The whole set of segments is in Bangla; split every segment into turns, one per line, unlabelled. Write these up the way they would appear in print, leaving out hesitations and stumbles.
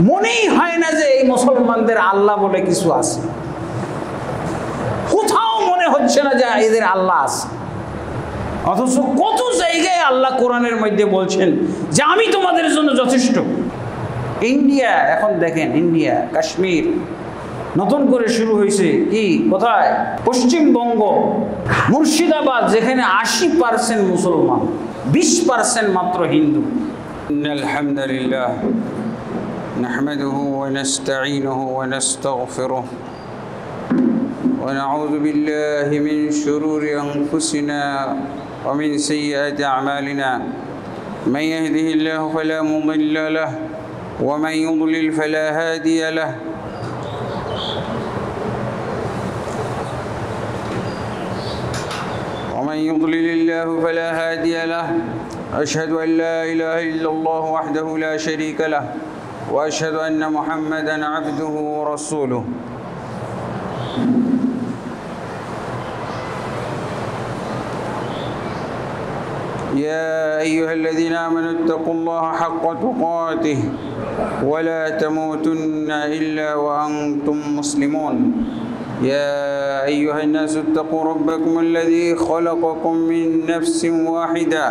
মনেই হয় না যে এই মুসলমানদের আল্লাহ বলে কিছু আছে, কোথাও মনে হচ্ছে না যে এদের আল্লাহ আছে। অথচ কত জায়গায় আল্লাহ কোরআনের মধ্যে বলছেন যে আমি তোমাদের জন্য যথেষ্ট। ইন্ডিয়া, এখন দেখেন ইন্ডিয়া, কাশ্মীর নতুন করে শুরু হয়েছে কি, কোথায়? পশ্চিমবঙ্গ, মুর্শিদাবাদ, যেখানে 80% মুসলমান, 20% মাত্র হিন্দু। আলহামদুলিল্লাহ নাহমাদুহু ওয়া নাস্তাঈনুহু ওয়া নাস্তাগফিরুহু ওয়া নাউযু বিল্লাহি মিন শুরুরি আনফুসিনা ওয়া মিন সাইয়্যাতি আ'মালিনা মান ইয়াহদিহিল্লাহু ফালা মুদিল্লা লাহু ওয়া মান ইউদ্লিল ফালা হাদিয়া লাহু ومن يضلل الله فلا هادي له أشهد أن لا إله إلا الله وحده لا شريك له وأشهد أن محمدا عبده ورسوله يا أيها الذين آمنوا اتقوا الله حق تقاته ولا تموتن إلا وأنتم مسلمون يا أيها الناس اتقوا ربكم الذي خلقكم من نفس واحدة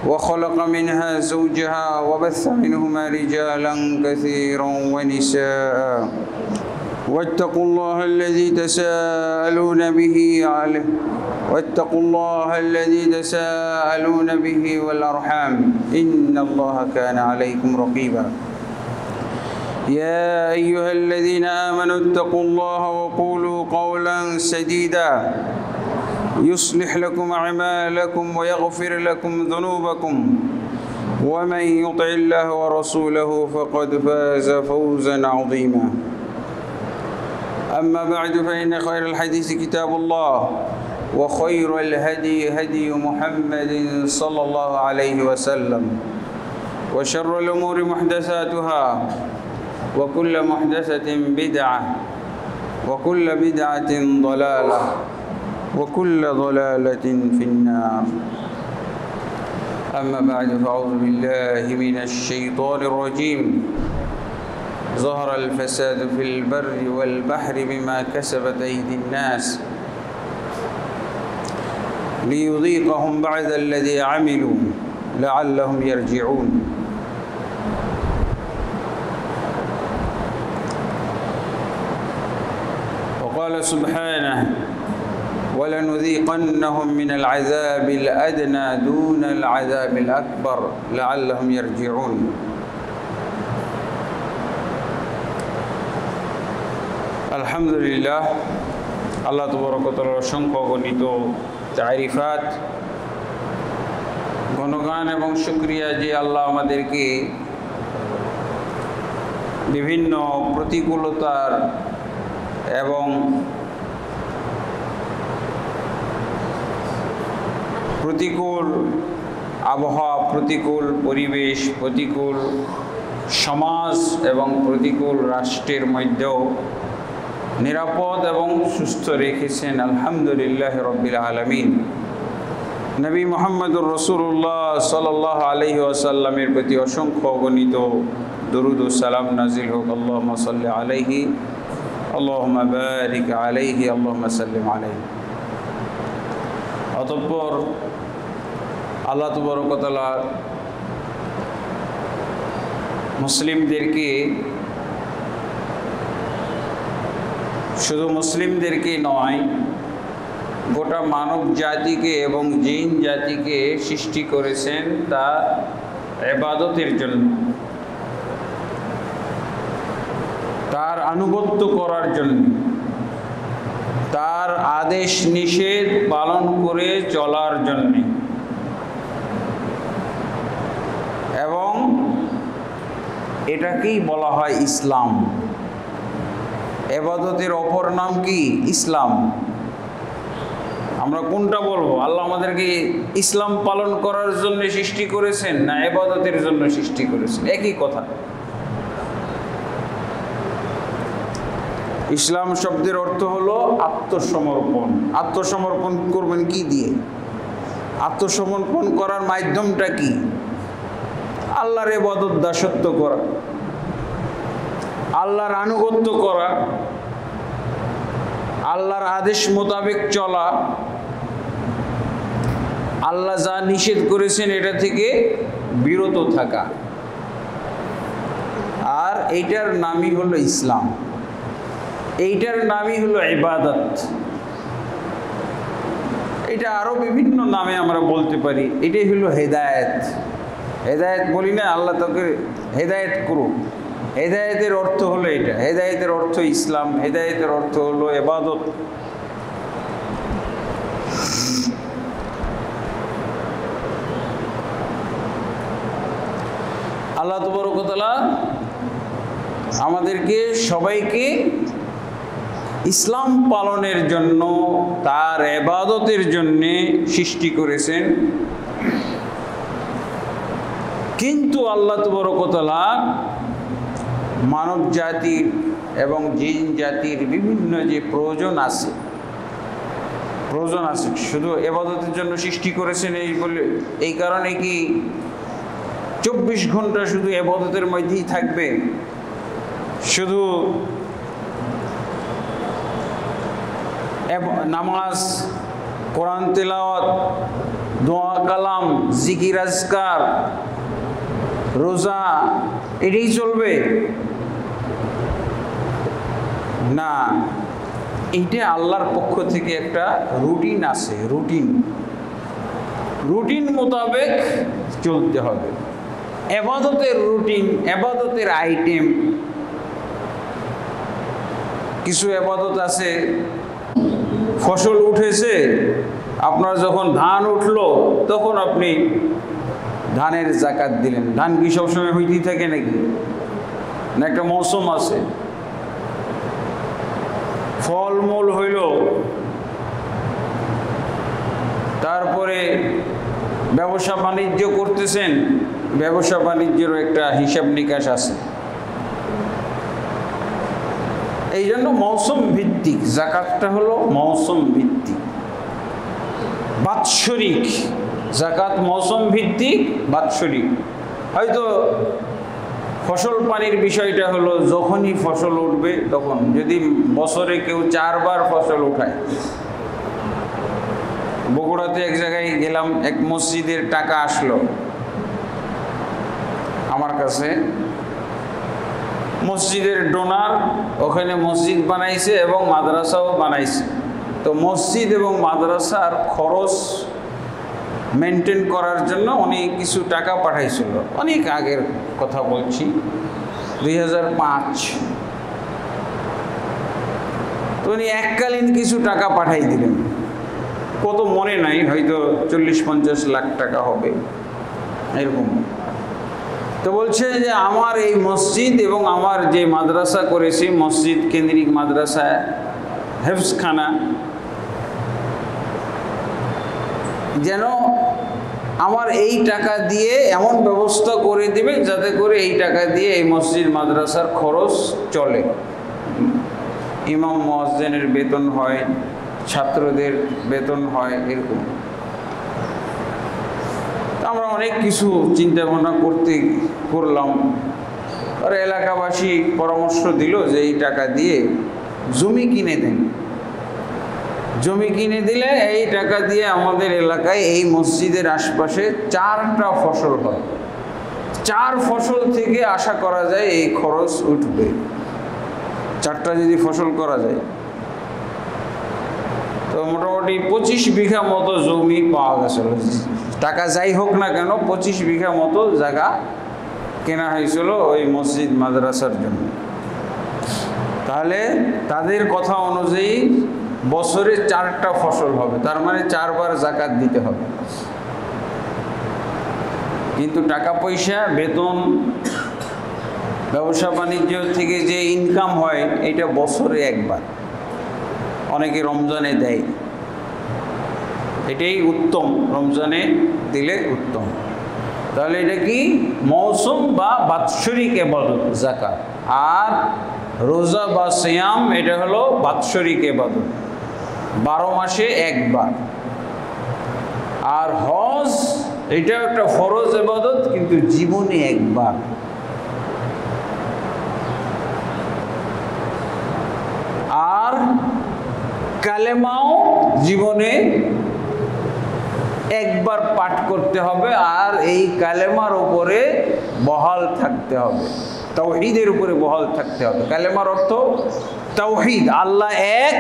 وخلق منها زوجها وبث منهما رجالا كثيرا ونساء واتقوا الله الذي تساءلون به عليه واتقوا الله الذي تساءلون به والأرحام إن الله كان عليكم رقيبا يا أيها الذين آمنوا اتقوا الله وقولوا قولا سديدا يصلح لكم أعمالكم ويغفر لكم ذنوبكم ومن يطع الله ورسوله فقد فاز فوزا عظيما أما بعد فإن خير الحديث كتاب الله وخير الهدي هدي محمد صلى الله عليه وسلم وشر الأمور محدثاتها وكل محدثة بدعة وكل بدعة ضلالة وكل ضلالة في النار أما بعد فأعوذ بالله من الشيطان الرجيم ظهر الفساد في البر والبحر بما كسبت أيدي الناس ليذيقهم بعد الذي عملوا لعلهم يرجعون قال سبحانه ولنذيقنهم من العذاب الأدنى دون العذاب الأكبر لعلهم يرجعون الحمد لله আল্লাহ তাবারক ওয়া তাআলার অসংখ্য গণিত তারিফাত, গুণগান এবং শুকরিয়া যে আল্লাহ আমাদেরকে বিভিন্ন প্রতিকূলতার এবং প্রতিকূল আবহাওয়া, প্রতিকূল পরিবেশ, প্রতিকূল সমাজ এবং প্রতিকূল রাষ্ট্রের মধ্যেও নিরাপদ এবং সুস্থ রেখেছেন। আলহামদুলিল্লাহ রাব্বিল আলামিন। নবী মুহাম্মদুর রাসূলুল্লাহ সাল্লাল্লাহু আলাইহি ওয়াসাল্লামের প্রতি অসংখ্য গণিত দরুদ ও সালাম নাজিল হোক। আল্লাহুম্মা সাল্লি আলাইহি আল্লাহুম্মা বারিক আলাইহি আল্লাহুম্মা সাল্লিম আলাইহি। অতঃপর আল্লাহ তাবারক ওয়া তাআলা মুসলিমদেরকে, শুধু মুসলিমদেরকে নয়, গোটা মানব জাতিকে এবং জিন জাতিকে সৃষ্টি করেছেন তা ইবাদতের জন্য, তার আনুগত্য করার জন্য, তার আদেশ নিষেধ পালন করে চলার জন্য। এবং এটাকেই বলা হয় ইসলাম। ইবাদতের অপর নাম কি? ইসলাম। আমরা কোনটা বলবো? আল্লাহ আমাদেরকে ইসলাম পালন করার জন্য সৃষ্টি করেছেন না ইবাদতের জন্য সৃষ্টি করেছেন? একই কথা। ইসলাম শব্দের অর্থ হলো আত্মসমর্পণ। আত্মসমর্পণ করবেন কি দিয়ে? আত্মসমর্পণ করার মাধ্যমটা কি? আল্লাহর ইবাদত দাসত্ব করা। আল্লাহর আনুগত্য করা, আল্লাহর আদেশ মোতাবেক চলা, আল্লাহ যা নিষেধ করেছেন এটা থেকে বিরত থাকা, আর এইটার নামই হলো ইসলাম, এইটার নামই হলো ইবাদত। এটা আরো বিভিন্ন নামে আমরা বলতে পারি। এটাই হলো হেদায়েত। হেদায়েত বলি না, আল্লাহ তোকে হেদায়েত করুক। হেদায়েতের অর্থ হলো এটা, হেদায়েতের অর্থ ইসলাম, হেদায়েতের অর্থ হলো ইবাদত। আল্লাহ তাবারক ওয়া তাআলা আমাদেরকে সবাইকে ইসলাম পালনের জন্য, তার ইবাদতের জন্য সৃষ্টি করেছেন। কিন্তু আল্লাহ তাবারক ওয়া তাআলা মানব জাতির এবং জিন জাতির বিভিন্ন যে প্রয়োজন আছে, শুধু ইবাদতের জন্য সৃষ্টি করেছেন এই কারণে কি 24 ঘন্টা শুধু ইবাদতের মধ্যেই থাকবে? শুধু নামাজ, কোরআন তেলাওয়াত, দোয়া কালাম, জিকির আজকার, রোজা এটাই চলবে? না, এইটা আল্লাহর পক্ষ থেকে একটা রুটিন আছে। রুটিন মোতাবেক চলতে হবে। ইবাদতের রুটিন, ইবাদতের আইটেম, কিছু ইবাদত আছে। ফসল উঠেছে, আপনার যখন ধান উঠলো তখন আপনি ধানের যাকাত দিলেন। ধান কি সবসময় হইতেই থাকে নাকি? না, একটা মৌসুম আছে। ফলমূল হইল, তারপরে ব্যবসা বাণিজ্য করতেছেন, ব্যবসা বাণিজ্যেরও একটা হিসাব নিকাশ আছে। এই জন্য মৌসুম ভিত্তিক যাকাতটা হলো মৌসুম ভিত্তিক, বাৎসরিক যাকাত। মৌসুম ভিত্তিক, বাৎসরিক। হয়তো ফসল পানির বিষয়টা হলো যখনই ফসল উঠবে তখন। যদি বছরে কেউ 4 বার ফসল উঠায়, বগুড়াতে এক জায়গায় গেলাম, এক মসজিদের টাকা আসলো আমার কাছে। মসজিদের ডোনার ওখানে মসজিদ বানাইছে এবং মাদ্রাসাও বানাইছে। তো মসজিদ এবং মাদ্রাসার খরচ মেনটেন করার জন্য উনি কিছু টাকা পাঠাইছিল। অনেক আগের কথা বলছি, 2005। তো উনি এককালীন কিছু টাকা পাঠাই দিলেন। কত মনে নাই, হয়তো 40-50 লাখ টাকা হবে এরকম। তো বলছে যে আমার এই মসজিদ এবং আমার যে মাদ্রাসা করেছি, মসজিদ কেন্দ্রিক মাদ্রাসা, হেফজখানা, যেন আমার এই টাকা দিয়ে এমন ব্যবস্থা করে দিবে যাতে করে এই টাকা দিয়ে এই মসজিদ মাদ্রাসার খরচ চলে। ইমাম মুয়াজ্জিনের বেতন হয়, ছাত্রদের বেতন হয়, এরকম। আমরা অনেক কিছু চিন্তা ভাবনা করলাম। আর এলাকাবাসী পরামর্শ দিল যে এই টাকা দিয়ে জমি কিনে দেন। জমি কিনে দিলে এই টাকা দিয়ে আমাদের এলাকায় এই মসজিদের আশপাশে 4টা ফসল হয়। 4 ফসল থেকে আশা করা যায় এই খরচ উঠবে। 4টা যদি ফসল করা যায় তো মোটামুটি 25 বিঘা মতো জমি পাওয়া গেছিল। টাকা যাই হোক না কেন, 25 বিঘা মতো জায়গা কেনা হয়েছিল ওই মসজিদ মাদ্রাসার জন্য। তাহলে তাদের কথা অনুযায়ী বছরে 4টা ফসল হবে, তার মানে 4 বার যাকাত দিতে হবে। কিন্তু টাকা পয়সা, বেতন, ব্যবসা বাণিজ্য থেকে যে ইনকাম হয় এটা বছরে একবার। অনেকে রমজানে দেয়, এটাই উত্তম, রমজানে দিলে উত্তম। তাহলে এটা কি? মৌসুম বা বাৎসরিক ইবাদত যাকাত। আর রোজা বা সিয়াম এটা হলো বাৎসরিক ইবাদত, 12 মাসে একবার। আর হজ এটা একটা ফরজ ইবাদত, কিন্তু জীবনে একবার। কালেমাও জীবনে একবার পাঠ করতে হবে, আর এই কালেমার উপরে বহাল থাকতে হবে, তাওহীদের উপরে বহাল থাকতে হবে। কালেমার অর্থ তাওহীদ, আল্লাহ এক,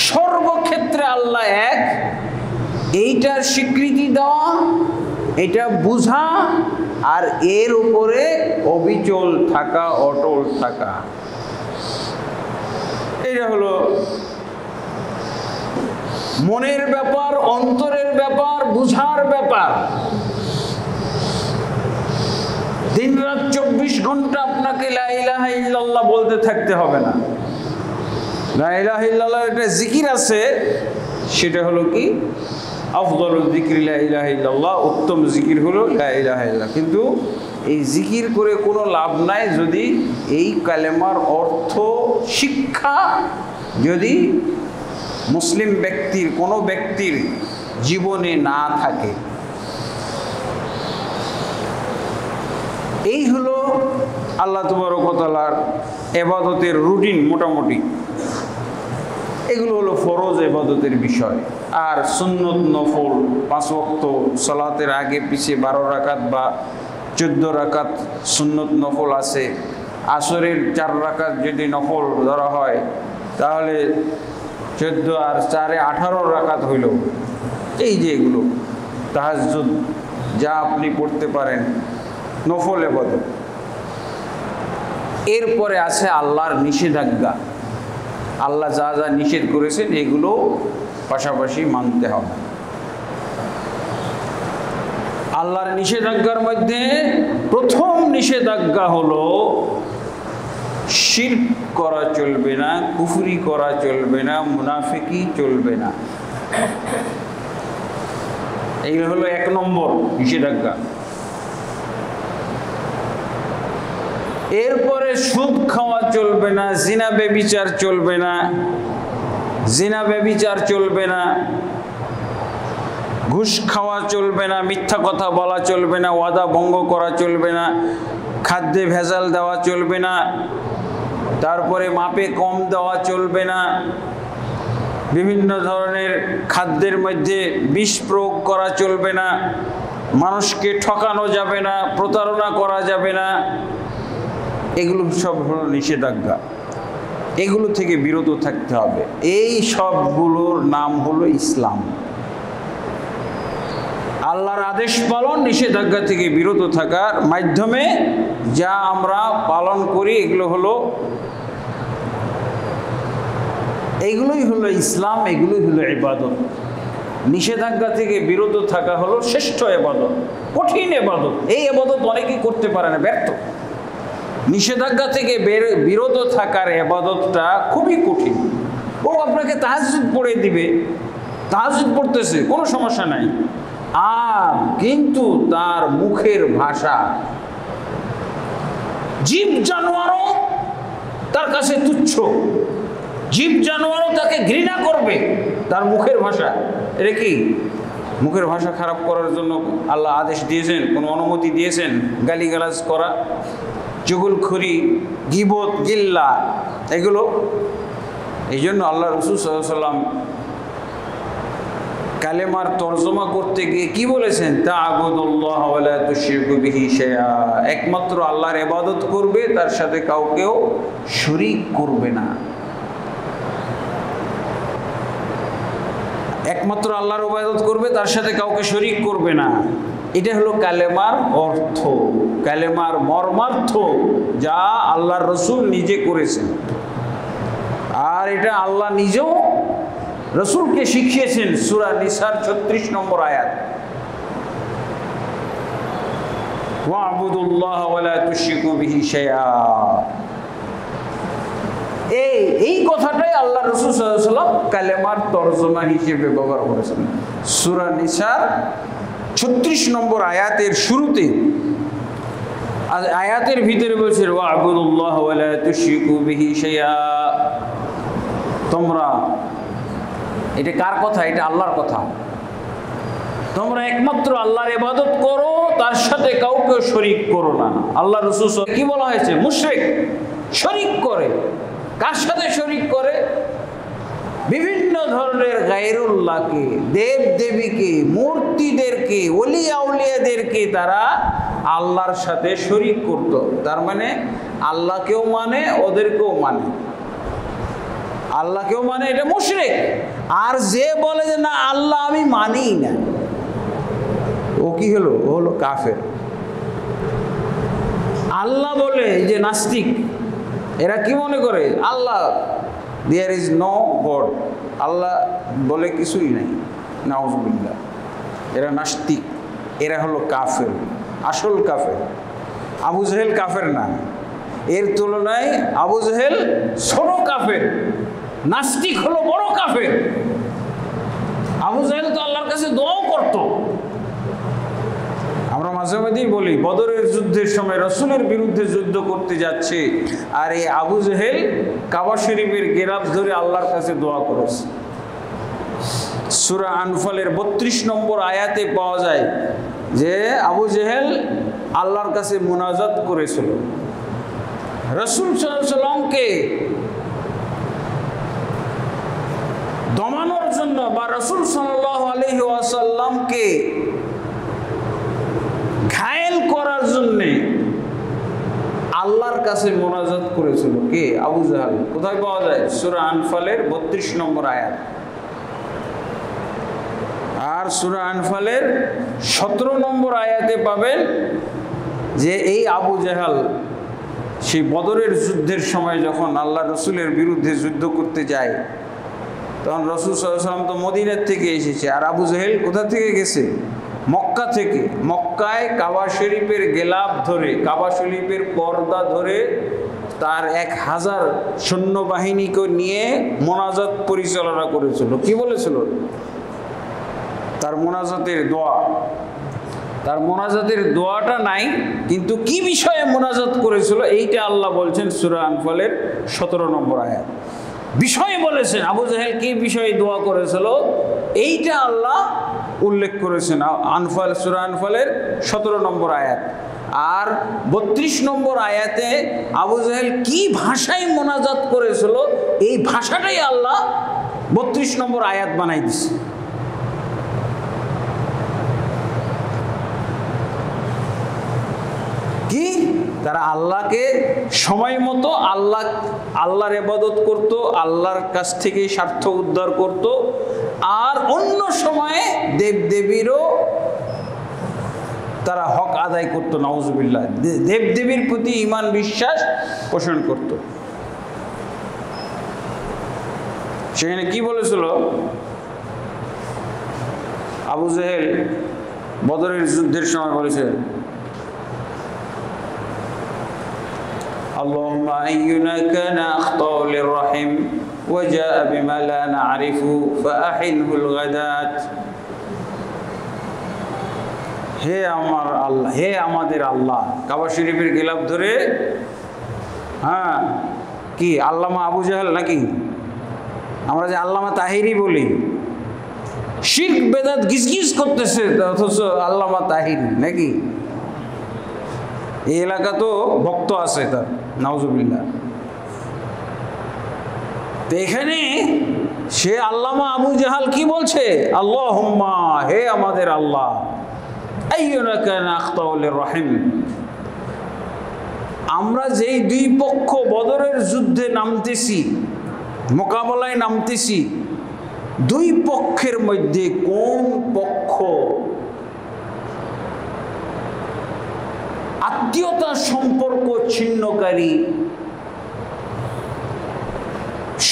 সর্বক্ষেত্রে আল্লাহ এক, এইটার স্বীকৃতি দেওয়া, এটা বুঝা, আর এর উপরে অবিচল থাকা, অটল থাকা। এটা হলো মনের ব্যাপার, অন্তরের ব্যাপার, বুঝার ব্যাপার। দিন রাত 24 ঘন্টা আপনাকে লা ইলাহা ইল্লাল্লাহ বলতে থাকতে হবে না। লা ইলাহা ইল্লাল্লাহ একটা জিকির আছে, সেটা হলো কি আফদালুল যিকরি লা ইলাহা ইল্লাল্লাহ, উত্তম জিকির হলো লা ইলাহা ইল্লাল্লাহ। কিন্তু এই জিকির করে কোনো লাভ নাই যদি এই কালেমার অর্থ শিক্ষা যদি মুসলিম ব্যক্তির, কোনো ব্যক্তির জীবনে না থাকে। এই হলো আল্লাহ তাবারক ওয়া তাআলার ইবাদতের রুটিন মোটামুটি। এগুলো হলো ফরজ ইবাদতের বিষয়। আর সুন্নত নফল 5 ওয়াক্ত সালাতের আগে পিছে 12 রাকাত বা 14 রাকাত সুন্নত নফল আছে। আসরের 4 রাকাত যদি নফল ধরা হয় তাহলে 14 আর 4 18 রাকাত হইল। এই যে এগুলো তাহাজ্জুদ যা আপনি পড়তে পারেন নফল ইবাদত। এরপরে আছে আল্লাহর নিষেধাজ্ঞা। আল্লাহ যা যা নিষেধ করেছেন এগুলো পাশাপাশি মানতে হবে। আল্লাহর নিষেধাজ্ঞার মধ্যে প্রথম নিষেধাজ্ঞা হলো শিরক করা চলবে না, কুফরি করা চলবে না, মুনাফিকি চলবে না। এই হলো 1 নম্বর নিষেধাজ্ঞা। এরপরে সুদ খাওয়া চলবে না, জিনা ব্যভিচার চলবে না, জিনা ব্যভিচার চলবে না, ঘুষ খাওয়া চলবে না, মিথ্যা কথা বলা চলবে না, ওয়াদা ভঙ্গ করা চলবে না, খাদ্যে ভেজাল দেওয়া চলবে না, তারপরে মাপে কম দেওয়া চলবে না, বিভিন্ন ধরনের খাদ্যের মধ্যে বিষ প্রয়োগ করা চলবে না, মানুষকে ঠকানো যাবে না, প্রতারণা করা যাবে না। এগুলো সব হলো নিষেধাজ্ঞা। এগুলো থেকে বিরত থাকতে হবে। এই সবগুলোর নাম হলো ইসলাম। আল্লাহর আদেশ পালন, নিষেধাজ্ঞা থেকে বিরত থাকার মাধ্যমে যা আমরা পালন করি এগুলোই হলো ইসলাম, এগুলোই হলো ইবাদত। নিষেধাজ্ঞা থেকে বিরত থাকা হলো শ্রেষ্ঠ ইবাদত, কঠিন ইবাদত। এই ইবাদত অনেকেই করতে পারে না, ব্যর্থ। নিষেধাজ্ঞা থেকে বিরত থাকার ইবাদতটা খুবই কঠিন। ও আপনাকে তাহাজ্জুদ পড়ে দিবে, তাহাজ্জুদ পড়তেছে, কোনো সমস্যা নাই, আর কিন্তু তার মুখের ভাষা জীব জানোয়ারও তার কাছে তুচ্ছ, জীব জানোয়ারও তাকে ঘৃণা করবে তার মুখের ভাষা। এটা কি মুখের ভাষা খারাপ করার জন্য আল্লাহ আদেশ দিয়েছেন, কোনো অনুমতি দিয়েছেন? গালিগালাজ করা, চুগলখড়ি, গীবত, গিল্লা, এগুলো। এই জন্য আল্লাহ রাসূল সাল্লাল্লাহু আলাইহি ওয়াসাল্লাম কালেমার তরজমা করতে গিয়ে কি বলেছেন? তা'বুদুল্লাহ ওয়া লা তুশরিকু বিহি শাইআ, একমাত্র আল্লাহর ইবাদত করবে, তার সাথে কাউকেও শরীক করবে না। একমাত্র আল্লাহর ইবাদত করবে, তার সাথে কাউকে শরীক করবে না। এটা হলো কালেমার অর্থ, কালেমার মর্মার্থ, যা আল্লাহর রাসূল নিজে করেছেন। আর এটা আল্লাহ নিজেও রাসূলকে শিখিয়েছেন। সূরা নিসার 36 নম্বর আয়াত, ওয়া'বুদুল্লাহ ওয়া লা তুশরিকু বিহি শাইআ। এই কথাটাই আল্লাহ রাসূল সাল্লাল্লাহু আলাইহি ওয়াসাল্লাম কালেমার তরজমা হিসেবে ব্যবহার করেছেন। সূরা নিসার 36 নম্বর আয়াতের শুরুতে, আয়াতের ভিতরে বলছে ওয়া'বুদুল্লাহ ওয়া লা তুশরিকু বিহি শাইআ। তোমরা, এটা কার কথা? এটা আল্লাহর কথা। তোমরা একমাত্র আল্লাহর ইবাদত করো, তার সাথে কাউকে শরীক করো না। আল্লাহ রাসূল কি বলা হয়েছে? মুশরিক, শরীক করে। কার সাথে শরীক করে? বিভিন্ন ধরনের গায়রুল্লাহকে, দেব দেবীকে, মূর্তিদেরকে, ওলিয়া উলিয়াদেরকে তারা আল্লাহর সাথে শরীক করত। তার মানে আল্লাহকেও মানে, ওদেরকেও মানে। আল্লাহকেও মানে, এটা মুশরিক। আর যে বলে যে না আল্লাহ আমি মানিই না, ও কি হলো? ও হলো কাফের। আল্লাহ বলে যে নাস্তিক, এরা কি মনে করে? আল্লাহ, দেয়ার ইজ নো গড, আল্লাহ বলে কিছুই নাই, নাউজুবিল্লাহ। এরা নাস্তিক, এরা হলো কাফের, আসল কাফের। আবু জেহেল কাফের না, এর তুলনায় আবু জেহেল ছোট কাফের, নাস্তিক হলো বড় কাফের। আবু জেহেল তো আল্লাহর কাছে দোয়াও করতো। আমরা মাঝে মাঝেই বলি, বদরের যুদ্ধের সময় রাসূলের বিরুদ্ধে যুদ্ধ করতে যাচ্ছে, আর এই আবু জেহেল কাবা শরীফের গেরাব ধরে আল্লাহর কাছে দোয়া করেছে। সূরা আনফালের 32 নম্বর আয়াতে পাওয়া যায় যে আবু জেহেল আল্লাহর কাছে মুনাজাত করেছিল রাসূল সাল্লাল্লাহু আলাইহি ওয়াসাল্লামকে দমানোর জন্য, বা রাসূল সাল্লাল্লাহু আলাইহি ওয়াসাল্লামকে ঘায়েল করার জন্য আল্লাহর কাছে মুনাজাত করেছিল। কে? আবু জাহল। কোথায় পাওয়া যায়? সূরা আনফালের 32 নম্বর আয়াত। আর সূরা আনফালের 17 নম্বর আয়াতে পাবেন যে এই আবু জাহল সেই বদরের যুদ্ধের সময় যখন আল্লাহ রসুলের বিরুদ্ধে যুদ্ধ করতে যায়, তখন রাসূল সাল্লাল্লাহু আলাইহি ওয়াসাল্লাম তো মদিনার থেকে এসেছে, আর আবু জাহেল কোথা থেকে গেছে? মক্কা থেকে। মক্কায় কাবা শরীফের গেলাপ ধরে, কাবা শরীফের পর্দা ধরে তার 1000 সৈন্যবাহিনীকে নিয়ে মোনাজাত পরিচালনা করেছিল। কি বলেছিল? তার মোনাজাতের দোয়া, তার মোনাজাতের দোয়াটা নাই, কিন্তু কি বিষয়ে মোনাজাত করেছিল এইটা আল্লাহ বলছেন সূরা আনফালের 17 নম্বর আয়াত। বিষয় বলেছেন আবু জাহেল কি বিষয়ে দোয়া করেছিল এইটা আল্লাহ উল্লেখ করেছেন আনফাল, সূরা আনফালের 17 নম্বর আয়াত। আর 32 নম্বর আয়াতে আবু জাহেল কি ভাষায় মোনাজাত করেছিল এই ভাষাটাই আল্লাহ 32 নম্বর আয়াত বানাই দিছে। কি? তারা আল্লাহকে সময় মতো আল্লাহর ইবাদত করত, আল্লাহর কাছ থেকে স্বার্থ উদ্ধার করত, আর অন্য সময়ে দেবদেবীরও তারা হক আদায় করত। নাউজুবিল্লাহ, দেবদেবীর প্রতি ঈমান বিশ্বাস পোষণ করত। সেখানে কি বলেছিল আবু জাহেল বদরের যুদ্ধের সময়? বলেছে اللهم أينا كان أخطأ للرحم وجاء بما لا نعرف فأحنه الغداة। হে আমার আল্লাহ, হে আমাদের আল্লাহ, কাবা শরীফের গিলাফ ধরে, হ্যাঁ কি আল্লামা আবু জাহেল নাকি? আমরা যে আল্লামা তাহিরি বলি, শিরক বেদাত গিজগিজ করতেছে, অথচ আল্লামা তাহিরি নাকি? এই এলাকা তো ভক্ত আছে তার, নাউজুবিল্লাহ। তো এখানে সে আল্লামা আবু জাহাল কি বলছে? আল্লাহুম্মা, হে আমাদের আল্লাহ, আইয়ুনা কানা আখতাউ লিররহিম, আমরা যেই দুই পক্ষ বদরের যুদ্ধে নামতেছি, মোকাবেলায় নামতেছি, দুই পক্ষের মধ্যে কোন পক্ষ আত্মীয়তা সম্পর্ক ছিন্নকারী,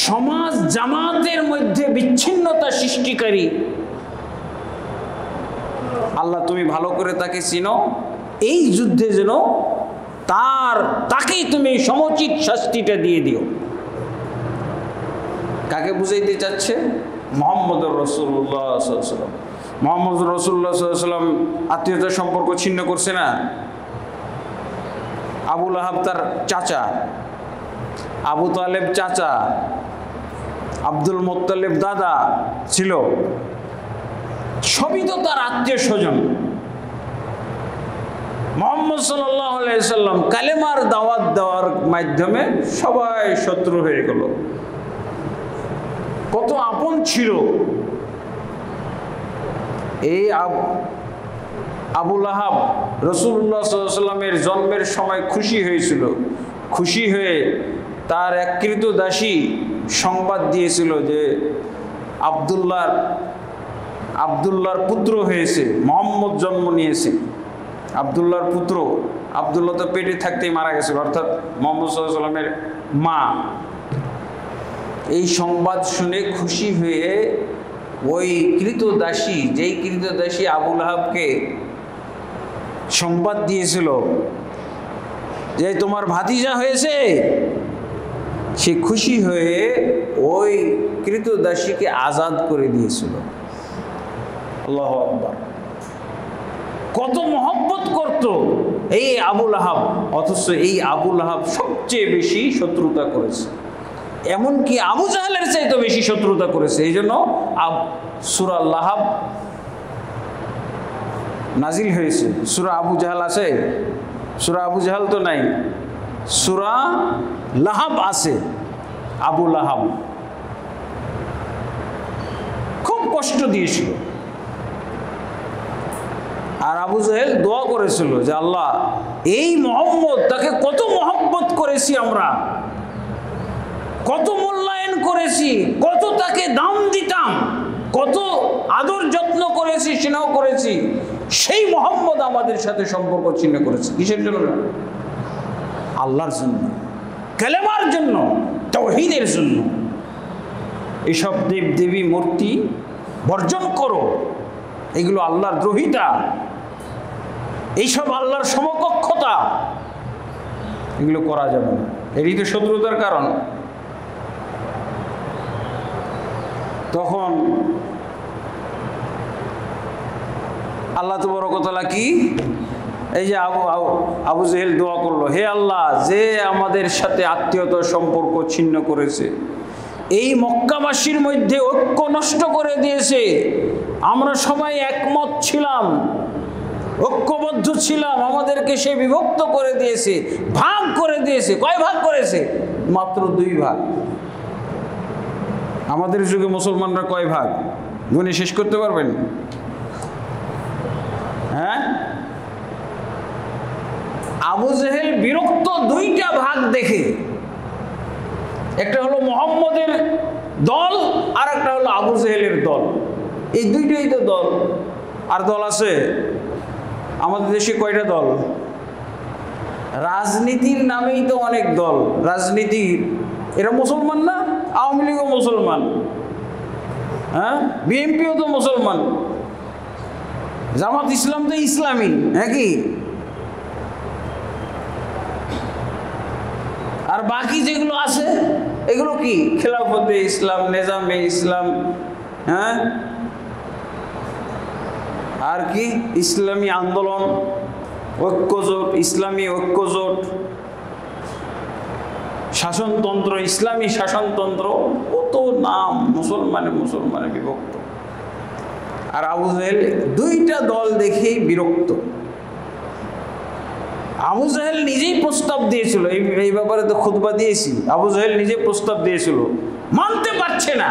সমাজ জামাতের মধ্যে বিচ্ছিন্নতা সৃষ্টিকারী, আল্লাহ তুমি ভালো করে তাকে চিনো, এই যুদ্ধে যেন তাকেই তুমি সমুচিত শাস্তিটা দিয়ে দিও। কাকে বুঝাইতে চাচ্ছে? মুহাম্মদুর রাসূলুল্লাহ সাল্লাল্লাহু আলাইহি ওয়াসাল্লাম। মুহাম্মদুর রাসূলুল্লাহ সাল্লাল্লাহু আলাইহি ওয়াসাল্লাম আত্মীয়তার সম্পর্ক ছিন্ন করছে না? আবু লাহাব তার চাচা, আবু তালেব চাচা, আব্দুল মুত্তালিব দাদা ছিল, সবই তো তার আত্মীয় স্বজন। মুহাম্মদ সাল্লাল্লাহু আলাইহি ওয়াসাল্লাম কালেমার দাওয়াত দেওয়ার মাধ্যমে সবাই শত্রু হয়ে গেল। কত আপন ছিল। এই আবু লাহাব রাসূলুল্লাহ সাল্লাল্লাহু আলাইহি ওয়াসাল্লামের জন্মের সময় খুশি হয়েছিল। খুশি হয়ে তার এক কৃতদাসী সংবাদ দিয়েছিল যে আব্দুল্লাহর পুত্র হয়েছে, মুহাম্মদ জন্ম নিয়েছে। আব্দুল্লাহর পুত্র, আব্দুল্লাহ তো পেটে থাকতেই মারা গেছিল, অর্থাৎ মুহাম্মদ সাল্লাল্লাহু আলাইহি ওয়াসাল্লামের মা। এই সংবাদ শুনে খুশি হয়ে ওই কৃতদাসী, যেই কৃতদাসী আবু লাহাবকে সংবাদ দিয়েছিল যে তোমার ভাতিজা হয়েছে, সে খুশি হয়ে ওই কৃতদাসীকে আজাদ করে দিয়েছিল। আল্লাহু আকবার। কত মহব্বত করত এই আবু লাহাব, অথচ এই আবু লাহাব সবচেয়ে বেশি শত্রুতা করেছে, এমনকি আবু জাহেলের চাইতে বেশি শত্রুতা করেছে। এই জন্য সূরা লাহাব নাজিল হয়েছে। সূরা আবু জাহেল আছে? সূরা আবু জাহেল তো নাই, সূরা লাহাব আছে। আবু লাহাব খুব কষ্ট দিয়েছিল, আর আবু জাহেল দোয়া করেছিল যে আল্লাহ, এই মুহাম্মদ, তাকে কত মহব্বত করেছি আমরা, কত মূল্যায়ন করেছি, কত তাকে দাম দিতাম, কত আদর যত্ন করেছি, স্নেহ করেছি, সেই মুহাম্মদ আমাদের সাথে সম্পর্ক ছিন্ন করেছে। কিসের জন্য? আল্লাহর জন্য, কালেমার জন্য, তাওহীদের জন্য। এসব দেব দেবী মূর্তি বর্জন করো, এগুলো আল্লাহর দ্রোহিতা, এইসব আল্লাহর সমকক্ষতা, এগুলো করা যাবে না। এরই তো শত্রুতার কারণ। তখন আল্লাহ তাবারক ওয়া তাআলা কি, এই যে আবু জাহেল দোয়া করলো, হে আল্লাহ, যে আমাদের সাথে আত্মীয়তার সম্পর্ক ছিন্ন করেছে, এই মক্কাবাসীর মধ্যে ঐক্য নষ্ট করে দিয়েছে, আমরা সবাই একমত ছিলাম, ঐক্যবদ্ধ ছিলাম, আমাদেরকে সে বিভক্ত করে দিয়েছে, ভাগ করে দিয়েছে। কয় ভাগ করেছে? মাত্র 2 ভাগ। আমাদের যুগে মুসলমানরা কয় ভাগ গুণে শেষ করতে পারবেন? হ্যাঁ, আবু জাহেল বিরক্ত 2টা ভাগ দেখে। একটা হলো মুহাম্মদের দল, আর একটা হলো আবু জাহেলের দল। এই 2টাই তো দল। আর দল আছে আমাদের দেশে কয়টা দল? রাজনীতির নামেই তো অনেক দল। রাজনীতির, এরা মুসলমান না? আওয়ামী লীগও মুসলমান, হ্যাঁ, বিএনপিও তো মুসলমান, জামাত ইসলাম তো ইসলামী, হ্যাঁ কি? আর বাকি যেগুলো আছে এগুলো কি? খেলাফতে ইসলাম, নিজামে ইসলাম, হ্যাঁ, আর কি ইসলামী আন্দোলন, ঐক্যজোট, ইসলামী ঐক্যজোট, শাসনতন্ত্র, ইসলামী শাসনতন্ত্র, কত নাম, মুসলমানে বিভক্ত। আর আবু জাহেল 2টা দল দেখেই বিরক্ত। আবু জাহেল নিজেই প্রস্তাব দিয়েছিল, এই ব্যাপারে তো খুতবা দিয়েছি। আবু জাহেল নিজে প্রস্তাব দিয়েছিল, মানতে পারছে না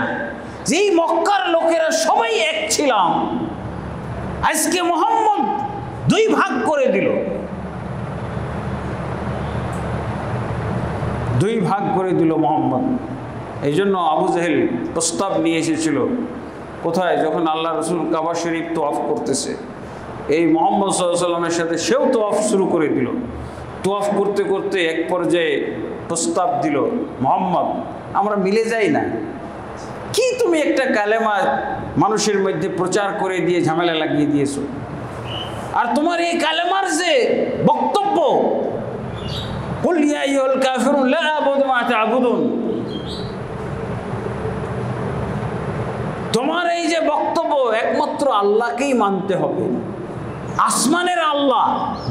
যে এই মক্কার লোকেরা সবাই এক ছিলাম, আজকে মুহাম্মদ 2 ভাগ করে দিল। 2 ভাগ করে দিল মুহাম্মদ। এই জন্য আবু জাহেল প্রস্তাব নিয়ে এসেছিল। কোথায়? যখন আল্লাহ রসুল কাবা শরীফ তোয়াফ করতেছে, এই মুহাম্মদ সাল্লাল্লাহু আলাইহি ওয়াসাল্লামের সাথে সেও তোয়াফ শুরু করে দিল। তোয়াফ করতে করতে এক পর্যায়ে প্রস্তাব দিল, মুহাম্মদ, আমরা মিলে যাই না, কি তুমি একটা কালেমা মানুষের মধ্যে প্রচার করে দিয়ে ঝামেলা লাগিয়ে দিয়েছো, আর তোমার এই কালেমার যে বক্তব্য, কুল ইয়া আইয়ুহাল কাফিরুন লা আ'বুদু মা তা'বুদুন, তোমার এই যে বক্তব্য, একমাত্র আল্লাহকেই মানতে হবে। আসমানের আল্লাহ,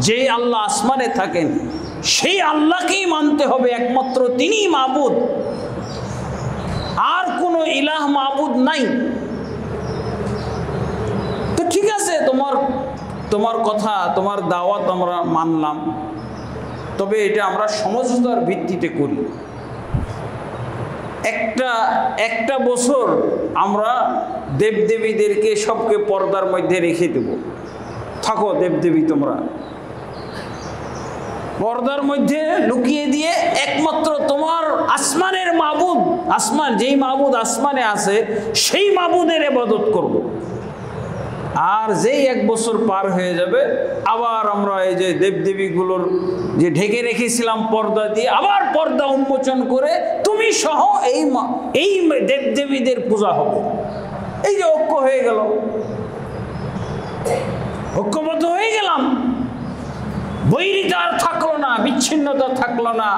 যে আল্লাহ আসমানে থাকেন, সেই আল্লাহকেই মানতে হবে, একমাত্র তিনিই মাবুদ, আর কোনো ইলাহ মাবুদ নাই। তো ঠিক আছে, তোমার কথা, তোমার দাওয়াত আমরা মানলাম, তবে এটা আমরা সমঝোতার ভিত্তিতে করি। একটা বছর আমরা দেবদেবীদেরকে সবকে পর্দার মধ্যে রেখে দেব। থাকো দেবদেবী তোমরা পর্দার মধ্যে লুকিয়ে দিয়ে একমাত্র তোমার আসমানের মাবুদ, আসমান যেই মাবুদ আসমানে আছে সেই মাবুদের ইবাদত করব। আর যেই এক বছর পার হয়ে যাবে আবার আমরা এই যে দেবদেবীগুলোর যে ঢেকে রেখেছিলাম পর্দা দিয়ে, আবার পর্দা উন্মোচন করে তুমি সহ এই দেবদেবীদের পূজা হবে। এই যে ঐক্য হয়ে গেল, ঐক্যবদ্ধ হয়ে গেলাম, বৈরিতা আর থাকলো না, বিচ্ছিন্নতা থাকলো না,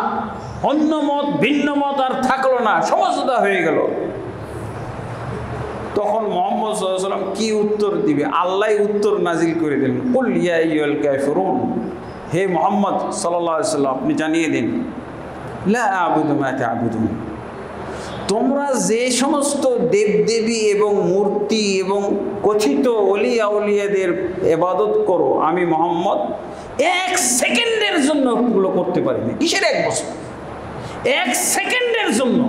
অন্য মত ভিন্ন মত আর থাকলো না, সমঝোতা হয়ে গেল। তখন মুহাম্মদ সাল্লাল্লাহু আলাইহি ওয়াসাল্লাম কি উত্তর দিবে? আল্লাহ উত্তর নাজিল করে দিলেন, কুল ইয়া আইয়ুহাল কাফিরুন, হে মুহাম্মদ সাল্লাল্লাহু আলাইহি ওয়াসাল্লাম আপনি জানিয়ে দিন, লা আ'বুদু মা তা'বুদুন, তোমরা যে সমস্ত দেবদেবী এবং মূর্তি এবং কথিত ওলিয়া আউলিয়াদের ইবাদত করো, আমি মুহাম্মদ এক সেকেন্ডের জন্য ওগুলো করতে পারি না। কিসের এক বছর? এক সেকেন্ডের জন্য।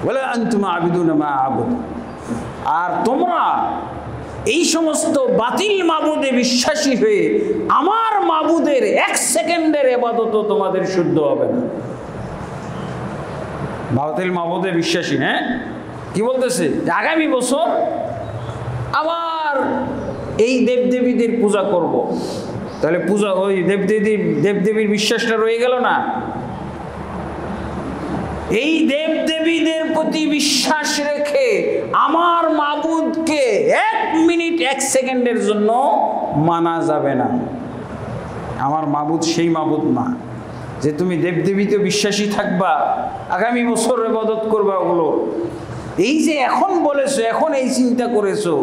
ওয়ালা আনতুম আবিদুনা মা আ'বুদু, আর তোমরা এই সমস্ত বাতিল মাবুদে বিশ্বাসী হয়ে আমার মাবুদের এক সেকেন্ডের ইবাদতও তোমাদের শুদ্ধ হবে না। বাতিল মাবুদে বিশ্বাসী, হ্যাঁ কি বলতেছে? আগামী বছর আবার এই দেবদেবীদের পূজা করব। তাহলে পূজা ওই দেবদেবীর বিশ্বাসটা রয়ে গেল না। এই দেবদেবীদের প্রতি বিশ্বাস রেখে আমার মাবুদকে এক মিনিট এক সেকেন্ডের জন্য মানা যাবে না। আমার মাবুদ সেই মাবুদ না যে তুমি দেবদেবীতে বিশ্বাসী থাকবা, আগামী বছর ইবাদত করবা। ওগুলো এই যে এখন বলেছো, এখন এই চিন্তা করেছো,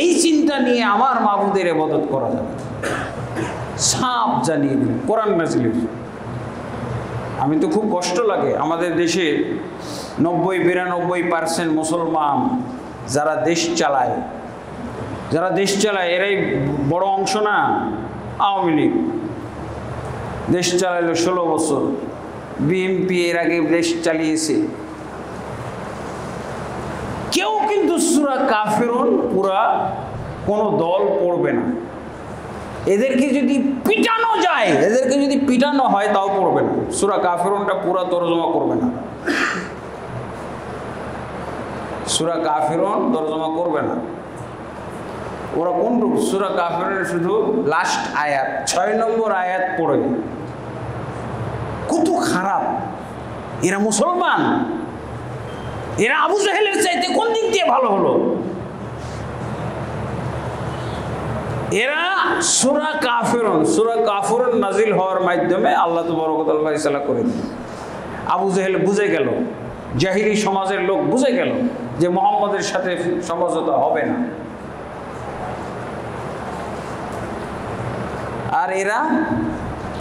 এই চিন্তা নিয়ে আমার মাবুদের ইবাদত করা যাবে। সাপ জানিয়ে দিলেন কোরআন নাজিলের। আমি তো খুব কষ্ট লাগে, আমাদের দেশে 90-92% মুসলমান যারা দেশ চালায় এরাই বড় অংশ না। আওয়ামী লীগ দেশ চালাইলো 16 বছর, বিএনপি এর আগে দেশ চালিয়েছে। কেউ কিন্তু সূরা কাফিরুন পুরা কোনো দল পড়বে না। এদেরকে যদি পিটানো যায়, এদেরকে যদি পিটানো হয় তাও পড়বে না। সূরা কাফিরুনটা পুরা তরজমা করবে না, সূরা কাফিরুন তরজমা করবে না। ওরা কোনটুকু? সূরা কাফিরুনের শুধু লাস্ট আয়াত 6 নম্বর আয়াত পড়ে। কত খারাপ এরা! মুসলমান এরা আবু জাহেলের চাইতে কোন দিক দিয়ে ভালো হলো? এরা সূরা কাফিরুন নাজিল হওয়ার মাধ্যমে আল্লাহ তাবারক ওয়া তাআলা ফয়সালা করে দিলেন। আবু জাহেল বুঝে গেল, জাহিলি সমাজের লোক বুঝে গেল যে মুহাম্মদের সাথে সমঝোতা হবে না। আর এরা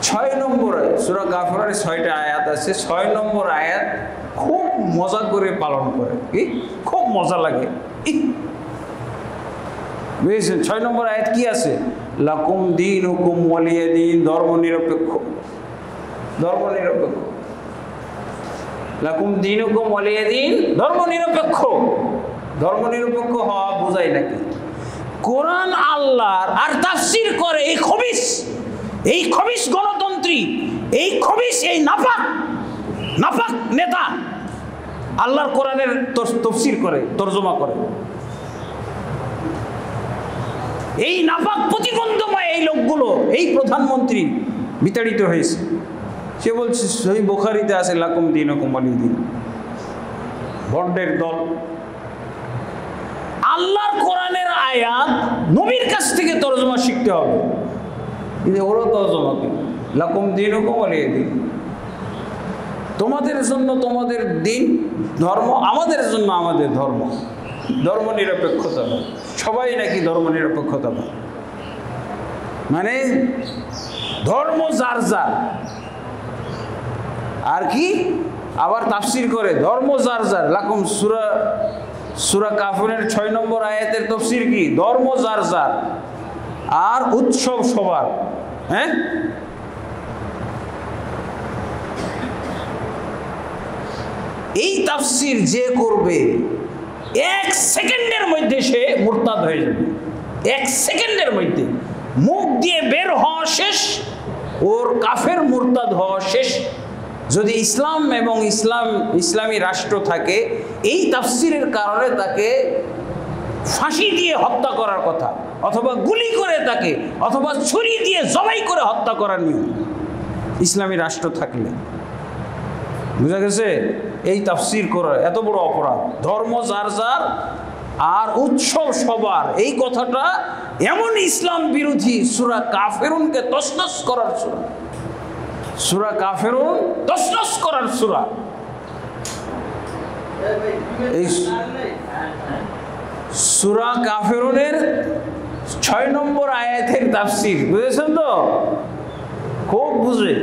6 নম্বর সূরা কাফিরুনের 6টা আয়াত আছে, 6 নম্বর আয়াত খুব মজা করে পালন করে। কি খুব মজা লাগে বুঝেছেন? 6 নম্বর আয়াত কি আছে? লাকুম দীনুকুম ওয়ালিয়া দীন, ধর্ম নিরপেক্ষ। লাকুম দীনুকুম ওয়ালিয়া দীন, ধর্ম নিরপেক্ষ হওয়া বোঝায় নাকি? কোরআন আল্লাহর আর তাফসীর করে এই খবিস গণতন্ত্রী, এই নাপাক নেতা আল্লাহর কোরআনের তাফসীর করে, তরজমা করে। এই নাপাক প্রতিবন্ধময় এই লোকগুলো, এই প্রধানমন্ত্রী বিতাড়িত হয়েছে। সে বলছে সহিহ বুখারীতে আছে লাকুম দীনুকুম ওয়ালিয়া দীন, ভণ্ডের দল। আল্লাহর কোরআনের আয়াত নবীর কাছ থেকে তরজমা শিখতে হবে। কিন্তু ওরা তরজমা কি? লাকুম দীনুকুম ওয়ালিয়া দীন, তোমাদের জন্য তোমাদের দিন ধর্ম, আমাদের জন্য আমাদের ধর্ম। ধর্ম নিরপেক্ষতা নয়, সবাই নাকি ধর্ম নিরপেক্ষতা নয়, মানে ধর্ম যার যার। আর কি আবার তাফসীর করে ধর্ম যার যার। লাকুম সূরা কাফিরুনের 6 নম্বর আয়াতের তাফসীর কি? ধর্ম যার যার, আর উৎসব সবার। হ্যাঁ এই তাফসির যে করবে 1 সেকেন্ডের মধ্যে সে মুরতাদ হয়ে যাবে। 1 সেকেন্ডের মধ্যে মুখ দিয়ে বের হওয়া শেষ, ওর কাফের মুরতাদ হওয়া শেষ। যদি ইসলাম এবং ইসলামী রাষ্ট্র থাকে, এই তাফসিরের কারণে তাকে ফাঁসি দিয়ে হত্যা করার কথা, অথবা গুলি করে তাকে, অথবা ছুরি দিয়ে জবাই করে হত্যা করার নিয়ম ইসলামী রাষ্ট্র থাকলে। বুঝা গেছে? এই তাফসির করার এত বড় অপরাধ। ধর্ম যার যার আর উৎসব সবার, এই কথাটা এমন ইসলাম বিরোধী। সূরা কাফিরুনকে তছনছ করার সূরা, সূরা কাফিরুন তছনছ করার সূরা। এই সূরা কাফিরুনের 6 নম্বর আয়াতের তাফসীর বুঝেছেন তো? খুব বুঝে।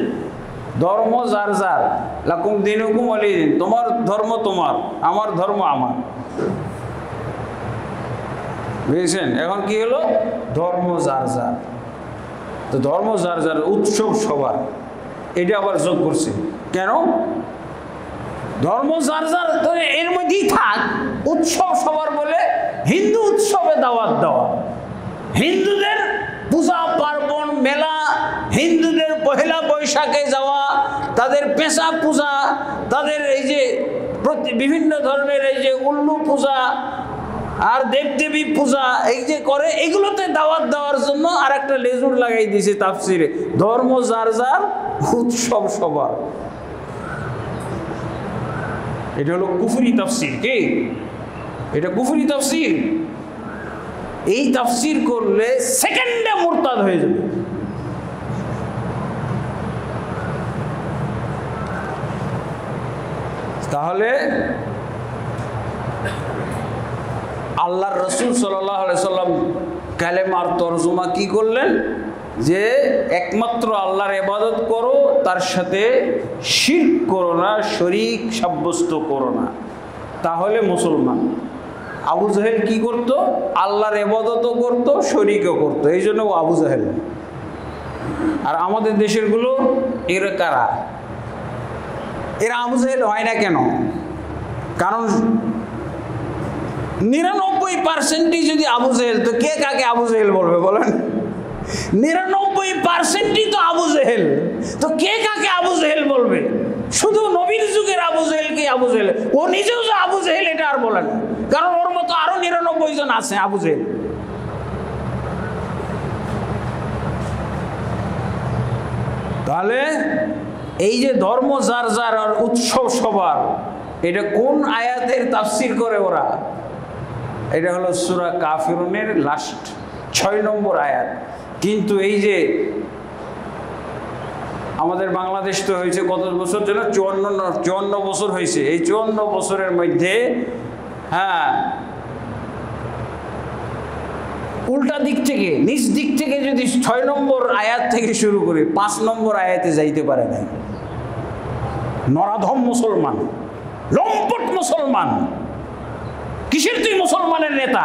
ধর্ম যার যার, লাকুম দীনুকুম ওয়ালিয়া দীন, তোমার ধর্ম তোমার, আমার ধর্ম আমার। বুঝেছেন? এখন কি হলো? ধর্ম যার যার। তো ধর্ম যার যার, উৎসব সবার, এটা আবার যোগ করছে কেন? ধর্ম যার যার তো এর মধ্যেই থাক, উৎসব সবার বলে হিন্দু উৎসবে দাওয়াত দেওয়া, হিন্দুদের পূজা পার্বণ মেলা, হিন্দুদের পহেলা বৈশাখে যাওয়া, তাদের পেশা পূজা, তাদের এই যে বিভিন্ন ধরনের এই যে উল্লু পূজা আর দেবদেবী পূজা এই যে করে, এগুলোতে দাওয়াত দেওয়ার জন্য আর একটা লেজুর লাগাই দিয়েছে তাফসিরে, ধর্ম যার যার, উৎসব সবার। এটা হলো কুফরি তাফসির। কি এটা? কুফরি তাফসির। এই তাফসির করলে সেকেন্ডে মুরতাদ হয়ে যাবে। তাহলে আল্লাহর রাসূল সাল্লাল্লাহু আলাইহি সাল্লাম কালেমার তরজমা কি করলেন? যে একমাত্র আল্লাহর ইবাদত করো, তার সাথে শিরক করো না, শরীক সাব্যস্ত করো না, তাহলে মুসলমান। আবু জাহেল কি করত? আল্লাহর ইবাদতও করত, শরীকও করত, এই জন্য ও আবু জাহেল। আর আমাদের দেশের গুলো এরা কারা? এরা আবু জাহেল হয় না কেন? কারণ 99% যদি আবু জাহেল, তো কে কাকে আবু জাহেল বলবে বলেন? 99% তো আবু জাহেল, তো কে কাকে আবু জাহেল বলবে? শুধু নবীর যুগের আবু জাহেলকে আবু জাহেল, ও নিজেও যে আবু জাহেল এটা আর বলে না, কারণ ওর মতো আরো 99 জন আছে আবু জাহেল। তাহলে এই যে ধর্ম যার যার আর উৎসব সবার, এটা কোন আয়াতের তাফসীর করে ওরা? এটা হলো সূরা কাফিরুনের লাস্ট 6 নম্বর আয়াত। কিন্তু এই যে আমাদের বাংলাদেশ তো হয়েছে কত বছর যেন? 54 বছর হয়েছে। এই 54 বছরের মধ্যে উল্টা দিক থেকে, নিজ দিক থেকে যদি 6 নম্বর আয়াত থেকে শুরু করে 5 নম্বর আয়াতে যাইতে পারে না। নরাধম মুসলমান, লম্পট মুসলমান, কিসের তুই মুসলমানের নেতা?